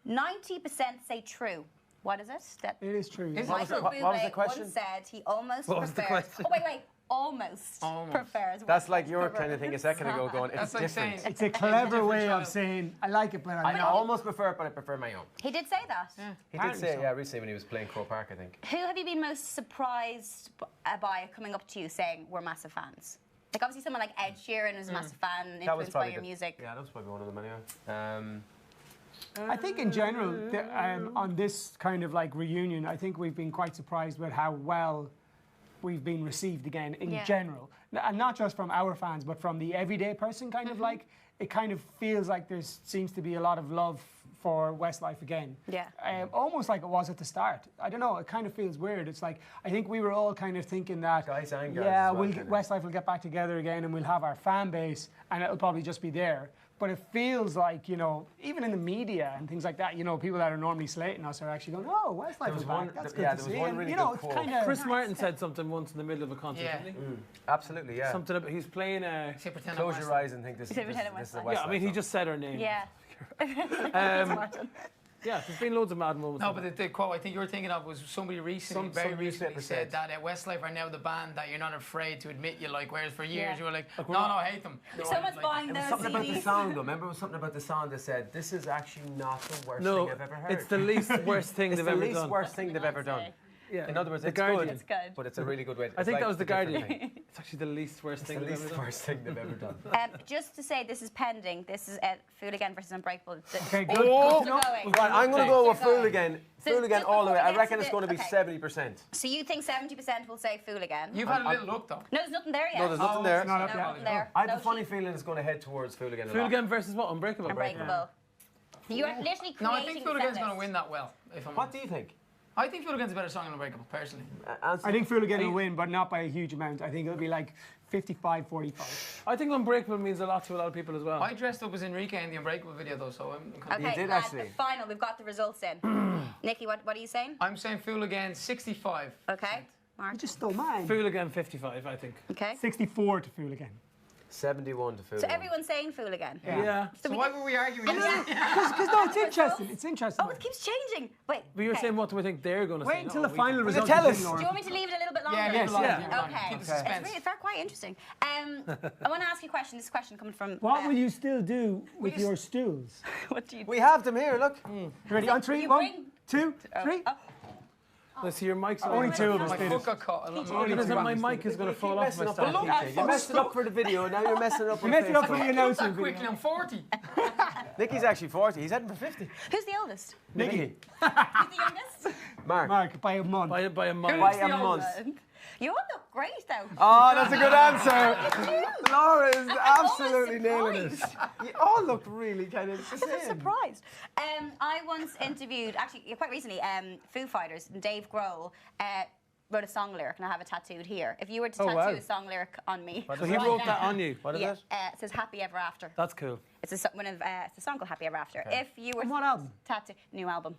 90% say true. What is it? That It is true. Is Yeah. it? Michael what was the Bublé question? once said he almost What was the prefers. question? Oh wait. Almost prefers. That's Westlife like your over kind of thing a second ago going, it's That's like different. saying- It's a clever different way of child. saying, I like it, but I almost prefer it, but I prefer my own. He did say that. He did Apparently say, so. yeah, recently when he was playing Crow Park, I think. Who have you been most surprised by coming up to you saying we're massive fans? Like obviously someone like Ed Sheeran was a massive fan, influenced by your music. Yeah, that was probably one of them anyway. I think in general, on this kind of like reunion, I think we've been quite surprised with how well we've been received again in general. And not just from our fans, but from the everyday person kind of like, it kind of feels like there seems to be a lot of love for Westlife again. Yeah. Almost like it was at the start. I don't know, it kind of feels weird. It's like, I think we were all kind of thinking that, Guys and girls yeah, as well, we'll kinda. Westlife will get back together again and we'll have our fan base and it'll probably just be there. But it feels like, you know, even in the media and things like that, you know, people that are normally slating us are actually going, oh, Westlife is back. That's good to see. one And, really you know, good it's quote. kind of... Chris Martin said something once in the middle of a concert, Yeah. didn't he? Absolutely, yeah. Something about he's playing Say pretend I'm Close your Westlife. eyes and think this is a pretend I'm Westlife. Westlife. Yeah, I mean he just said her name. Yeah. Yeah, there's been loads of mad moments. No, but the quote I think you were thinking of was somebody recently, very some recently newspaper said said. that Westlife are now the band that you're not afraid to admit you like, whereas for years Yeah. you were like, no, I hate them. Someone's Like, buying It those was something about the CDs. song though. Remember it was something about the song that said, this is actually not the worst no, thing I've ever heard. it's the least worst thing It's they've the ever least done. worst thing they've ever done. Yeah. In other words, The it's Guardian. good, It's good. but it's a really good way. I think that was the Guardian. Guardian. It's actually the least worst It's thing the they've least ever done. worst thing they've ever done. Just to say, this is pending. This is Fool Again versus Unbreakable. Okay, good. Oh, Good to going. right, I'm going to go with They're going. Fool Again. So Fool Again just all the way. before we I get reckon to it's the- going to be okay. 70%. So you think 70% will say Fool Again? You've had a little look though. No, there's nothing there yet. No, there's nothing there. It's not up No, yet. nothing there. I have No a funny sheet. feeling it's going to head towards Fool Again a Fool lot. Again versus what? Unbreakable. Unbreakable. You are literally creating No, I think Fool Again's the going to set win that well. If I'm What do you think? I think Fool Again's a better song than Unbreakable, personally. I think Fool Again will win, but not by a huge amount. I think it'll be like 55-45. I think Unbreakable means a lot to a lot of people as well. I dressed up as Enrique in the Unbreakable video though, so I'm kind of... Okay, did lads, actually. the final. We've got the results in. Nikki, what are you saying? I'm saying Fool Again 65. Okay. Mark. You just stole mine. Fool Again 55, I think. Okay. 64 to Fool Again. 71 to Fool So Again. everyone's saying Fool Again. Yeah. So why were we arguing? Because no, it's interesting. It's interesting. Oh, it keeps changing. Wait. But you were okay. saying what do we think they're going to say? Wait until No, the we final think- result tell is us? in, Laura. Do you want me to leave it a little bit longer? Yeah, Yes, yeah. Okay. Keep the It's suspense. really, it's very quite interesting. I want to ask you a question. This question coming from. What will you still do with your stools? What do you? We have them here, look. Ready? On three, You 1, bring- 2, 3. Let's see your mic's Only two of us My did foot it. got caught. Only two My of us mic did is going to Keep fall off messing my up the stand. PJ. You messed it up for the video, now you're messing it up You on messed it up for Facebook. the Not announcement that quickly, video. I'm 40. Nicky's actually 40, he's heading for 50. Who's the oldest? Nikki. Who's the youngest? Mark. Mark, by a month. By a month. By a month. You all look great though. Oh, that's a good answer. Laura is absolutely almost nailing it. You all look really kind of the I'm same. surprised. I once interviewed, actually quite recently, Foo Fighters, and Dave Grohl wrote a song lyric, and I have it tattooed here. If you were to tattoo wow. a song lyric on me, So he wrote that on you. What is yeah, it? it says "Happy Ever After." That's cool. It's it's a song called "Happy Ever After." If you were On what album? tattoo new album,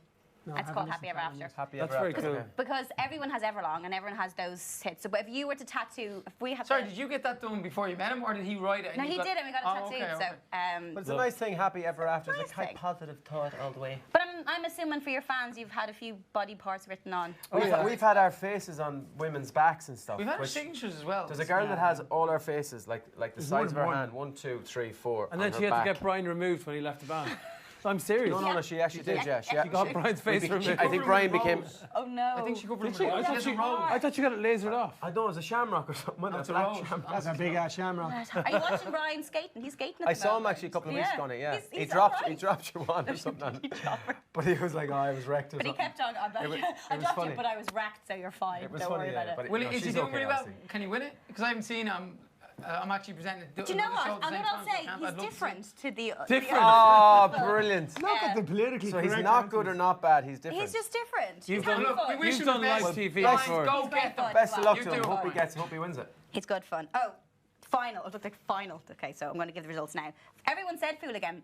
No, I it's haven't called listened "Happy to Ever that After." Happy That's ever very after. cool. Okay. Because everyone has Everlong and everyone has those hits. So, but if you were to tattoo, if we had, Sorry, did you get that done before you met him, or did he write it? and No, you he got- did, and we got it Oh, tattooed. okay, okay. So, But it's a nice thing, happy ever after. It's Nice a kind thing. of positive thought all the way. but I'm assuming for your fans, you've had a few body parts written on. We've had our faces on women's backs and stuff. We've had our which- signatures as well. There's a girl that has all our faces, like the size of her one. hand, 1, 2, 3, 4. And then on she her had to back. get Brian removed when he left the band. I'm serious. No, she actually did, yeah. She got Brian's face removed. I think Brian became... Oh, no. I think she covered Did him she? with I thought she got it lasered off. I thought it was a shamrock or something. That's a a black rose. shamrock. That's a big ass shamrock. Are you watching Brian skating? He's skating at the I saw him moment. actually a couple of weeks ago on it, yeah. He's He all right. dropped your one or something. But he was like, oh, I was wrecked or But he something. kept on. I was dropped funny. it, but I was wracked, so you're fine. It was Don't funny, worry yeah, about but it. Will no, is he she's doing okay, really well? obviously. Can he win it? Because I haven't seen him. I'm actually presenting. Do you know what? I'm going to say he's different to the... Different? Oh, brilliant. Look at the politically So he's correct not answers. good or not bad, he's different. He's just different. You've He's done, having fun. we wish you've him done the live best. TV Brian, before. go He's get them. very Best of luck You to do him. it, Hope he Brian. hope he wins it. He's good fun. Oh, final. It looked like final. Okay, so I'm going to give the results now. Everyone said Fooligan,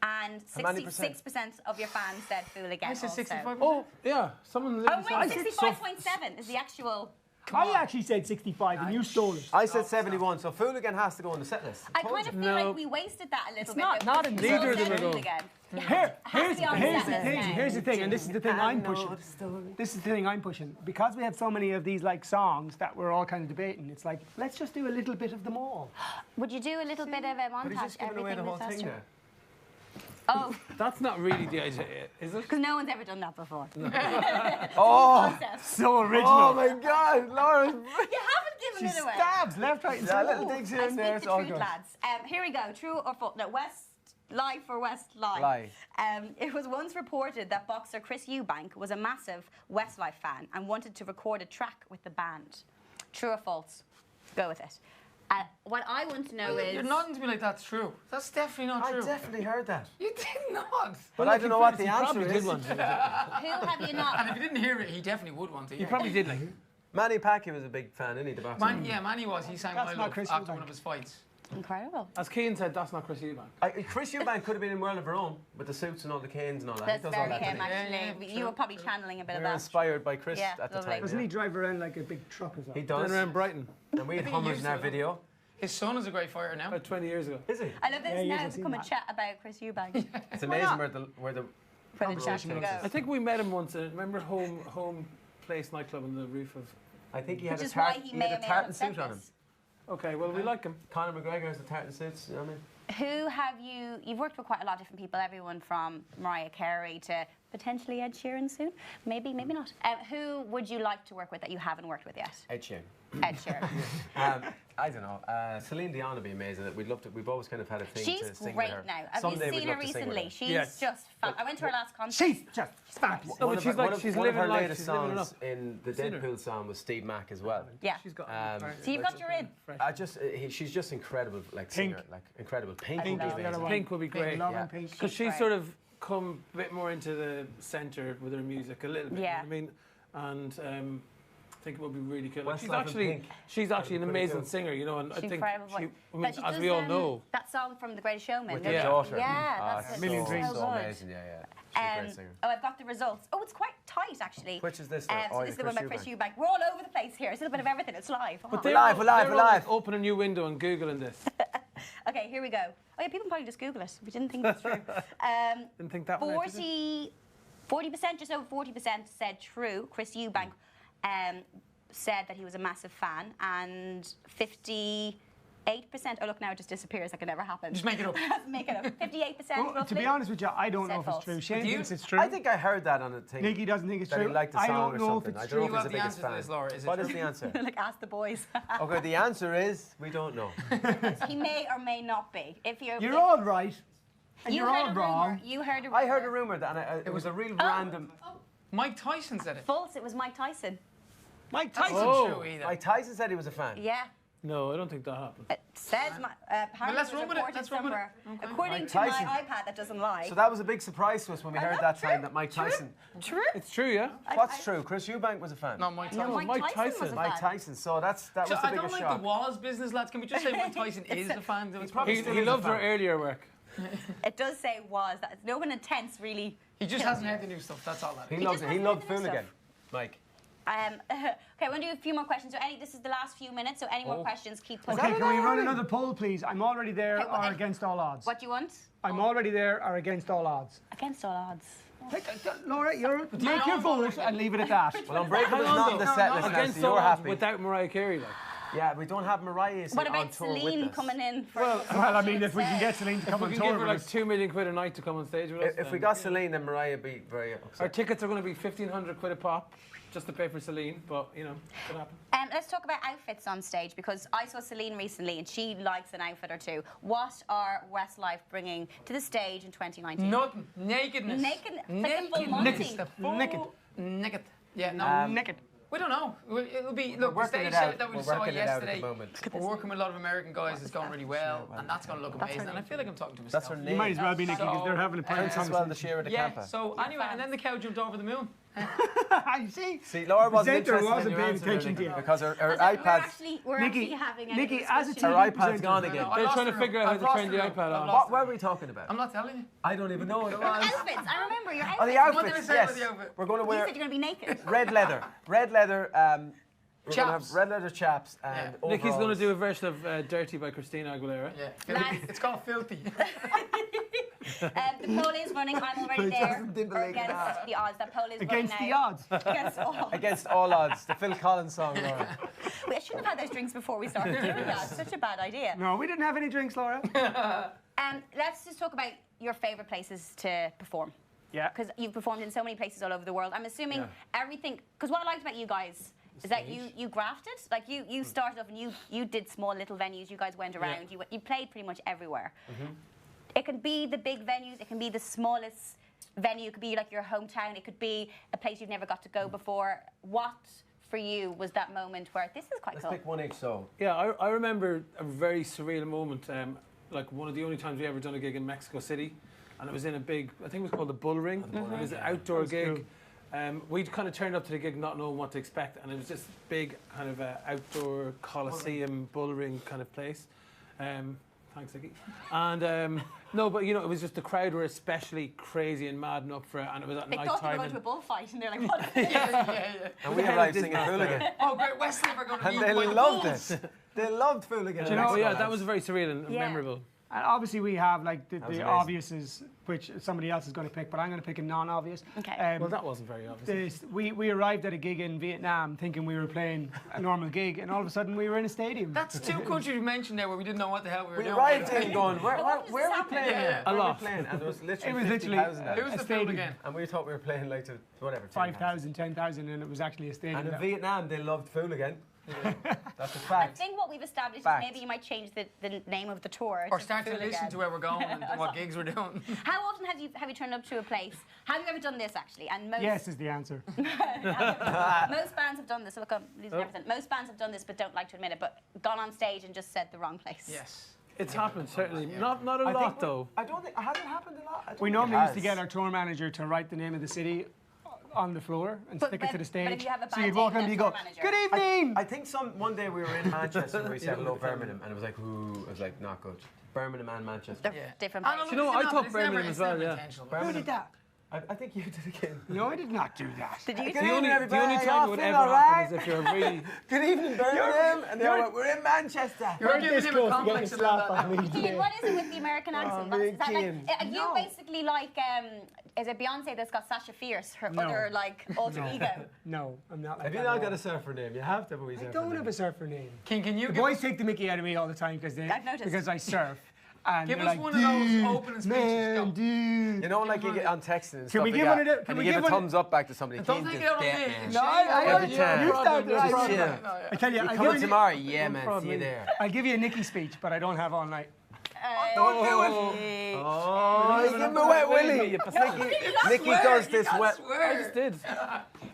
and How many percent? 66% of your fans said Fooligan. I said also. 65%. Oh, yeah. Someone Oh, literally wait, said 65.7 is the actual... I actually said 65 and you stole it. I said 71, so Fooligan has to go on the set list. I kind of feel No. like we wasted that a little bit. not- though, not because in we all neither of them said are going. Fooligan. Here's be on the set thing. list now. Here's the thing, and this is the thing I'm pushing. This is the thing I'm pushing. Because we have so many of these like songs that we're all kind of debating, it's like, let's just do a little bit of them all. Would you do a little bit of a But he's montage? just giving away the whole with thing Astro? there. Oh, That's not really the idea, is it? because no one's ever done that before. Oh, So original. oh my God, Lauren. You haven't given She it away. stabs left, right, and Yeah, centre. little digs here I and there, speak it's the all truth, good. lads. Here we go. True or false? No, Westlife or Westlife. Lie. It was once reported that boxer Chris Eubank was a massive Westlife fan and wanted to record a track with the band. True or false? Go with it. What I want to know is... You're nodding to me like that's true. That's definitely not I true. definitely heard that. You did not. But I don't know what the answer Probably is. did one. Who have you And not... if you didn't hear it, he definitely would want to. You probably did, like. Manny Pacquiao was a big fan, isn't he, the boxer? Manny was. He sang That's My not Love Chris after Eubank. one of his fights. Incredible. As Keane said, that's not Chris Eubank. Chris Eubank could have been in World of Her Own with the suits and all the canes and all that. That's he does all very that, him, doesn't he? actually. Yeah, You true, were probably true. channeling a bit We of were that. inspired by Chris Yeah, at the lovely. time. Doesn't yeah. he drive around like a big truck as well? He Down does. around Brighton, And we had think he Hummers used in our to. video. His son is a great fighter now. about 20 years ago. Is he? I love this Yeah, you now. haven't It's seen become a that. chat about Chris Eubank. It's amazing where the For the conversation chat to takes go. us. I think we met him once. Remember Home Place nightclub on the roof of... I think he had Which a is why tartan. he He may had or a may not tartan have said suit on him. this. Okay, well, we like him. Conor McGregor has a tartan suit. You know what I mean? Who have you... You've worked with quite a lot of different people, everyone from Mariah Carey to potentially Ed Sheeran soon. Maybe, maybe not. Who would you like to work with that you haven't worked with yet? Ed Sheeran. Ed Sheeran. I don't know. Celine Dion would be amazing. We'd love to. We've always kind of had a thing She's to sing great with her. now. Have Someday you we'd seen her love to sing with recently? her. She's Yes. just... I went to her last concert. She's just fabulous. No, One but of she's her- like, one of- she's one of living her life. latest She's living it songs up. in the Seen her. Deadpool song was Steve Mack as well. Yeah. She's got... Um, So you've got your in. she's just incredible, like Pink. singer, like incredible. Pink Pink would is be the other amazing. one. Pink would be great. Love Yeah. and Pink. Because she's great. sort of come a bit more into the centre with her music a little bit. Yeah. You know what I mean? And I think it would be really cool. Like, Westlife and she's actually an That'd be pretty amazing cool. singer, you know, and I She's think incredible. she, I But mean, she as does, we all know, that song from The Greatest Showman. With don't her you? daughter. Yeah, Ah, that's it's it. Million so Dreams. so good. amazing. Yeah, yeah. She's a great singer. Oh, I've got the results. Oh, it's quite tight, actually. Which is this? So Oh, this is the Chris one by Chris Eubank. Eubank. We're all over the place here. It's a little bit of everything. It's live. Oh. but they're live, all- we're live, they're we're all, live. like, open a new window and Googling this. Okay, here we go. Oh, yeah, people can probably just Google it. We didn't think it was true. Didn't think that one out, did you? 40%, just over 40% said true. Chris Eubank said that he was a massive fan, and 58%. Oh, look, now it just disappears like it never happened. Just make it up. Make it up. 58%. Well, roughly. to be honest with you, I don't Said know if false. it's true. Shane you? thinks it's true. I think I heard that on a thing. Nicky doesn't think it's that true. he liked the I song don't or know something. if it's I true. don't know You if he's have the the biggest answer to fan. this, Laura. Is it What true? is the answer? Like, ask the boys. Okay, the answer is we don't know. He may or may not be. If You're all right, and you you're heard all a wrong. rumor. You heard a rumor. I heard a rumor that it was a real random. Mike Tyson said it. False. It was Mike Tyson. Mike That's Tyson. not true either. Mike Tyson said he was a fan. Yeah. No, I don't think that happened. It says apparently let's it was run with it, reported let's run with it. somewhere. Okay. According Mike to my Tyson. iPad that doesn't lie. So that was a big surprise to us when we heard that time that Mike Tyson. True. It's true, yeah? What's true? Chris Eubank was a fan. Not Mike No, Tyson. Mike Tyson was a Mike fan. Tyson. So that was So the I don't biggest like shock. the was business, lads. Can we just say Mike Tyson is a fan? probably He still is a loved her fan. earlier work. It does say was. That no one intense really. He just hasn't heard the new stuff. That's all that He is. loved just it. He hasn't loved heard the new Fooligan. stuff. Mike. Okay, I want to do a few more questions. So this is the last few minutes. So any more questions, keep putting. Okay, can we run another poll, please? I'm already there Okay, well, or against all odds. What do you want? I'm already there or against all odds. Against all odds. Laura, make your vote and leave it at that. Well, Unbreakable's not in the set list now, so Against you're all odds happy. without Mariah Carey, like. Yeah, we don't have Mariah What on about tour with Celine us. coming in? For Well, I mean, if we can get Celine to come We on can tour give her with like us. £2 million a night to come on stage with us. If we got Celine, then Mariah would be very upset. Our tickets are going to be £1,500 a pop, just to pay for Celine, but you know, it could happen. Let's talk about outfits on stage, because I saw Celine recently and she likes an outfit or two. What are Westlife bringing to the stage in 2019? Nothing. Nakedness. Naked. Like a full Monty. Naked. Yeah, no. Naked. We don't know. It'll be, look, the working stage it out. set that we We're saw working it out at the yesterday, moment. we're working with a lot of American guys. It's going really well, and that's going to look amazing. And I feel like I'm talking to myself. That's her You name. might as well be Nikki, because they're having a parents' Princess well the share of the Yeah, camper. so anyway, and then the cow jumped over the moon. You see? See, Laura wasn't presenter interested in wasn't your paying answer attention there, to you. because her We're iPad's... actually having a Nikki, as a discussion. Her TV iPad's presenter, gone again. I They're lost trying to the figure room. out I've how to lost turn the the room. iPad I've on. lost What were we talking about? I'm not telling you. I don't even know. Outfits. I remember your outfits. Oh, the What did I outfits, say yes. about the outfit? We're going to You wear said you're going to be naked. red leather. Red leather... we're going to Chaps. have red leather chaps and Nikki's going to overalls. do a version of Dirty by Christina Aguilera. Yeah, Lads. it's called filthy. The poll is running. I'm already there. Didn't believe Against that. the odds. That poll is Against running the now. odds. Against all. Against all odds. The Phil Collins song, Laura. We should have had those drinks before we started doing that. Such a bad idea. No, we didn't have any drinks, Laura. Let's just talk about your favourite places to perform. Yeah. Because you've performed in so many places all over the world. I'm assuming everything... Because what I liked about you guys is that you grafted. Like, you started off and you did small little venues. You guys went around. You played pretty much everywhere. It can be the big venues. It can be the smallest venue. It could be like your hometown. It could be a place you've never got to go before. What, for you, was that moment where this is quite Let's cool? pick one each, so. Yeah, I remember a very surreal moment, like one of the only times we ever done a gig in Mexico City, and it was in a big, I think it was called the Bull Ring. It was an outdoor gig. We'd kind of turned up to the gig not knowing what to expect, and it was this big kind of outdoor Coliseum Bull Ring kind of place. Thanks, Nicky. And no, but you know, it was just the crowd were especially crazy and mad and up for it, and it was at They night thought they were time. going to a bullfight, and they're like, what? yeah. And we arrived singing Fooligan. Oh, great, Westlife are going to And be they by the loved Bulls. it. They loved Fooligan. you know- Oh yeah, that was very surreal and Yeah. memorable. And obviously we have like was the amazing. obvious is, which somebody else is going to pick, but I'm going to pick a non-obvious. Okay. Well, that wasn't very obvious. We arrived at a gig in Vietnam thinking we were playing a normal gig, and all of a sudden we were in a stadium. That's two countries you mentioned there where we didn't know what the hell we were We doing. arrived in going, where are we happening? playing here? Yeah. Where A are we lot. playing? And there was literally It was literally 50,000 Who there. was a the film stadium. again? And we thought we were playing like to whatever. 5,000, 10,000, and it was actually a stadium. And in that- Vietnam, they loved Fooligan. That's a I fact. think what we've established Fact. is maybe you might change the name of the tour. Or start to Fooligan. listen to where we're going and what gigs we're doing. How often have you turned up to a place? Have you ever done this actually? And most Yes is the answer. most bands have done this. Look, I'm losing everything. Most bands have done this, but don't like to admit it. But gone on stage and just said the wrong place. Yes. It's happened certainly, not a I think lot though. I don't think, has it happened a lot? I don't We think normally it used to has. get our tour manager to write the name of the city on the floor and stick it to the stage. But if you have a so bad you'd day, walk you in and you have go, a tour manager. "Good evening." I think one day we were in Manchester and we said hello Birmingham and it was like, ooh, it was like not good. Birmingham and Manchester. They're Yeah. different I places. don't know, You know, I it's thought never- Birmingham it's as well, never yeah. intentional. Who did that? I think you did it again. No, I did not do that. Did you? Good The only, evening, the only everybody. time it would Y'all ever feel happen alright? is if you're really. Good evening, Birmingham. And they all went, we're in Manchester. You're giving him a complex about that. Keane, what is it with the American accent? me Is that Keane. like, are you basically like, is it Beyonce that's got Sasha Fierce, her No. other like alter ego? No, I'm not like Have that you not at got all. a surfer name? You have to have a wee I surfer don't name. have a surfer name. Can you The give boys us, take the mickey out of me all the time I've noticed. because I surf. And give they're us like, one of those "Dude, opening speeches? man, Go. dude. You know, like you get on text and stuff we like give that, one of the- can and we you give give a one of- thumbs up back to somebody. Don't Keane take did it out on that, me. man. No, I Every you time. started There's right. problem. Yeah. I tell you, You coming tomorrow? Yeah, man. See you there. I'll give you a Nicky speech, but I don't have all night. Don't do it. Oh, give him a wet willy. Nicky does this wet. I just did.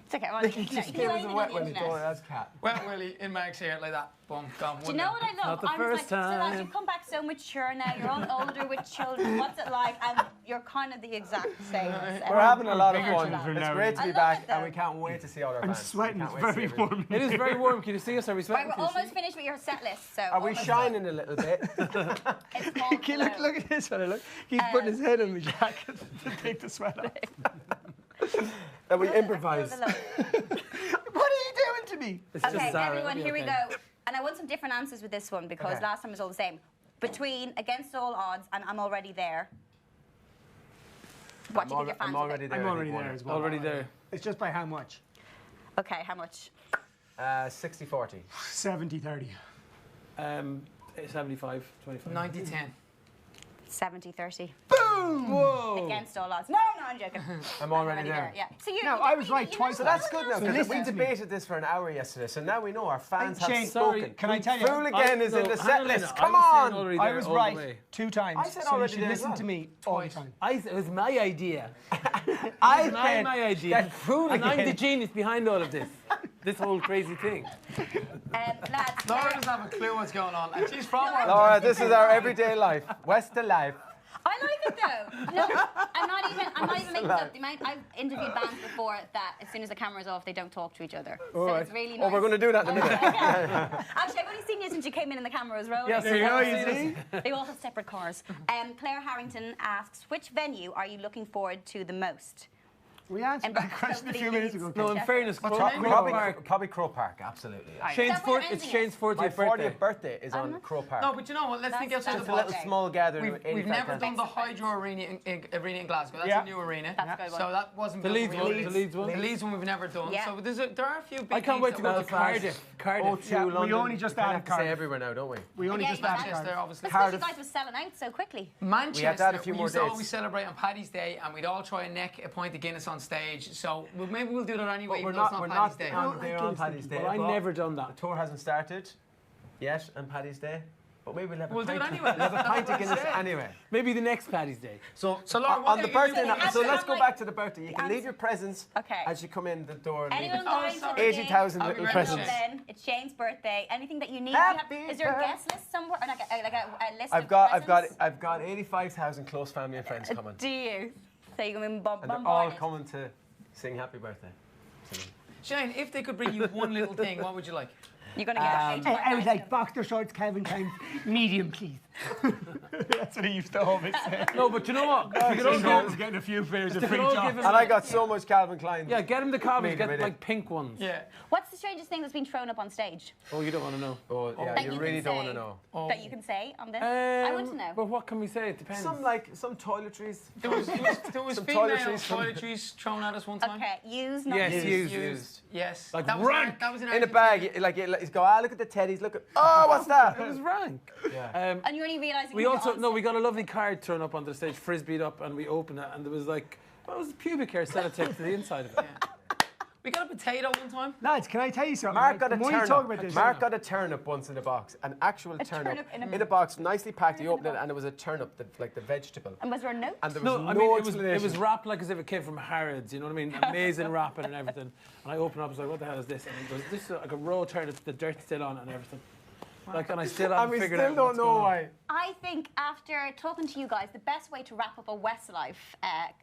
It's okay. Well, Nicky just gave us a wet willy. Do Don't worry, that's cat. Wet Willie in Mark's hair like that. Boom, gone. you know what I love? Not the I was like, first so lads, time. you've come back so mature now. You're all older with children. What's it like? And you're kind of the exact same. as We're having a lot of bigger fun. children It's now. great to I be love back, it, though. and we can't wait to see all our I'm bands. sweating. We It's can't wait to very see everything. warm. It is very warm. Can you see us? Are we Right, sweating? we're Can you see? almost finished with your set list. So Are we almost shining a little bit? done. It's called Okay, look at this fella. Look, he's putting his head in my jacket to take the sweat off. That we Feel the improvise. love. What are you doing to me? It's just Okay, Zara, everyone, it'll be here we okay. go. And I want some different answers with this one because Okay. last time was all the same. Between Against All Odds and I'm Already There. What do you think your fans I'm will already pick? there. I'm I already think, there one. as well. Already there. It's just by how much? Okay, how much? 60-40. 70-30. 75, 25. 90-10. 70-30. Boom! Whoa! Against all odds. No, I'm joking. I'm already there. Yeah. So you. No, I was right twice. So that's good now, So because listen we to me. debated this for an hour yesterday, so now we know our fans have Shane, spoken. can I tell you? Fool again is in the set list. Come on! on! I was right 2 times. I said so you already should there as listen well. to me all the time. It was my idea. I It was my idea. that fool And I'm the again. genius behind all of this. This whole crazy thing. Lads, Laura doesn't have a clue what's going on, and she's from Ireland. Laura, this is our everyday life. Westlife. I like it though. No, I'm not even making this up. The amount I've interviewed bands before that as soon as the camera's off, they don't talk to each other. So it's really nice. Oh, we're going to do that in a minute. Actually, I've only seen you since you came in and the camera was rolling. Yes, there you go, you see. They all have separate cars. Claire Harrington asks, which venue are you looking forward to the most? We answered that question a few minutes ago. No, in fairness, Crow Park. Probably Crow Park, absolutely. It's Shane's 40th My birthday. 40th birthday is on Crow Park. No, but you know what? Let's think outside the It's a little box. small gathering. We've with never 85,000. done the Hydro Arena in Glasgow. That's Yeah. a new arena. That's a good one. So that wasn't The built Leeds in one. Leeds. The Leeds one. The Leeds one we've never done. Yeah. So there are a few big I can't wait to go to Belfast. Cardiff. Yeah, London. we only just We added have to say Cardiff. everywhere now, don't we? We only Yeah, just you added guys- Manchester, Cardiff. obviously. Especially you Cardiff. guys were selling out so quickly. Manchester, We had to add a few we more used to dates. always celebrate on Paddy's Day, and we'd all try and neck a pint of Guinness on stage. So maybe we'll do that anyway, But even though it's not Paddy's Day. on there on Paddy's Day. Well, I but never done The that. tour hasn't started yet on Paddy's Day, but maybe we'll have a We'll do pint. it anyway. We'll have a pint of That's what Guinness I said. anyway. Maybe the next Paddy's Day. So Laura, what on the day- birthday It night, has so to let's have, go like, back to the birthday. You can and- leave your presents Okay. as you come in the door. And leave Anyone it. dying to the 80,000 I'll be little ready, presents. Shane. It's Shane's birthday. Anything that you need? Happy Is there a birthday. guest list somewhere? Or like a list I've of got 85,000 close family and friends coming, Do you? So you're going to be and they're all bombarded. coming to sing happy birthday. Shane, if they could bring you one little thing, what would you like? You're going to get I was like, boxer shorts, Calvin Klein, medium, please. That's what he used to always say. No, but you know what? I We could all was getting a few pairs of They free could all tops. give him- And I got so much Calvin Klein. Yeah, get him the Calvins. Medium, Get medium. like pink ones. Yeah. What's the strangest thing that's been thrown up on stage Oh, you don't want to know. Oh, yeah, That you you really can don't want to say. know. that you can say on this? I want to know. But what can we say? It depends. Some toiletries. There was Some female toiletries from- toiletries thrown at us one time. Okay, use not Yes, use. used. Yes. Like that was rank. that was in In a bag, like you go, look at the teddies, look at, oh, what's that? It was rank. Yeah. And you're only realising We you're also on no, we stage. got a lovely card thrown up onto the stage, frisbeed up, and we opened it, and there was like, what was the pubic hair sellotape to the inside of it? We got a potato one time. Lads, can I tell you something? Mark got a The more you talk about turnip. this, Mark got a turnip once in a box, an actual turnip in a box, nicely packed. You opened it, and it was a turnip, like the vegetable. And was there a note? And there was No, no, I mean it explanation. was wrapped like as if it came from Harrods. You know what I mean? Amazing wrapping and everything. And I opened it up, I was like, "What the hell is this?" And it goes, "This is like a raw turnip, the dirt's still on it and everything." Like, and I still And haven't we figured still out don't what's know going on. why. I think after talking to you guys, the best way to wrap up a Westlife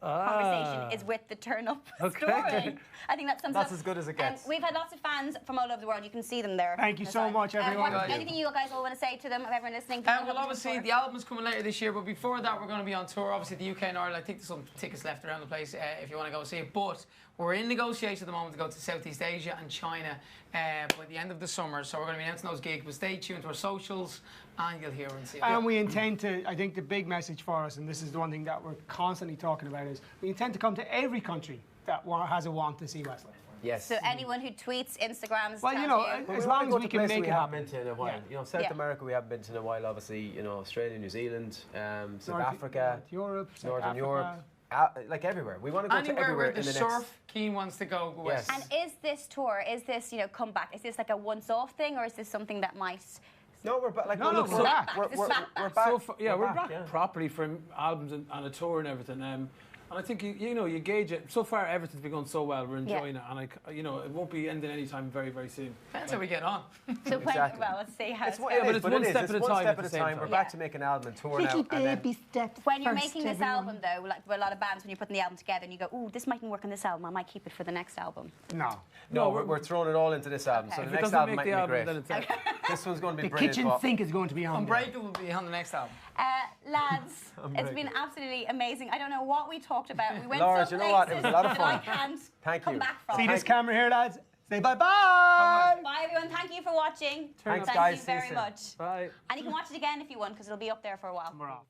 conversation is with the turn-up story. I think that sums That's up. as good as it gets. We've had lots of fans from all over the world. You can see them there. Thank you so much, everyone. Anything you guys all want to say to them, everyone listening? Well, obviously, the album's coming later this year, but before that, we're going to be on tour. Obviously, the UK and Ireland. I think there's some tickets left around the place if you want to go see it. But we're in negotiation at the moment to go to Southeast Asia and China by the end of the summer. So we're going to be announcing those gigs. But stay tuned to our socials, and you'll hear and see. And we intend to, I think the big message for us, and this is the one thing that we're constantly talking about, is we intend to come to every country that has a want to see Westlife. Yes. So anyone who tweets, Instagrams, Well, you know, as long as we can make it we haven't happen. been to in a while. Yeah. You know, South Yeah. America we haven't been to in a while. Obviously, you know, Australia, New Zealand, South North- Africa, North Europe, South Northern Africa. Europe, like everywhere. We want to go to Anywhere everywhere where the in the surf next. Keen wants to go west. Yes. And is this tour, is this, comeback, is this like a once-off thing, or is this something that might... No, we're back. Like, No, no, look, we're back. We're back. So far, yeah, we're back yeah. properly for albums and a tour and everything. And I think you gauge it. So far, everything's been going so well. We're enjoying it, and it won't be ending anytime very, very soon. Depends how we get on. So Exactly. well, let's see how It's it's one, going. but it is, it's but one it is. step It's at a one time step at at the a same time. time. We're back Yeah. to make an album and tour now. Little And then, baby steps. When you're first, making this everyone. album, though, like with a lot of bands, when you're putting the album together and you go, ooh, this mightn't work on this album, I might keep it for the next album. No. no, we're throwing it all into this album. Okay. So If the If it next doesn't album make might the be album, great. then it's out. This one's going to be The brilliant. kitchen but sink is going to be on. Unbreakable will be on the next album. Lads, it's been absolutely amazing. I don't know what we talked about. We went Laura, some do you know what? It places was a lot of that I fun. can't Thank come you. back from. See this Thank you. camera here, lads? Say bye-bye. Bye, everyone. Thank you for watching. Thanks, Thank guys. you See you very soon. much. Bye. And you can watch it again if you want, because it'll be up there for a while. We're off.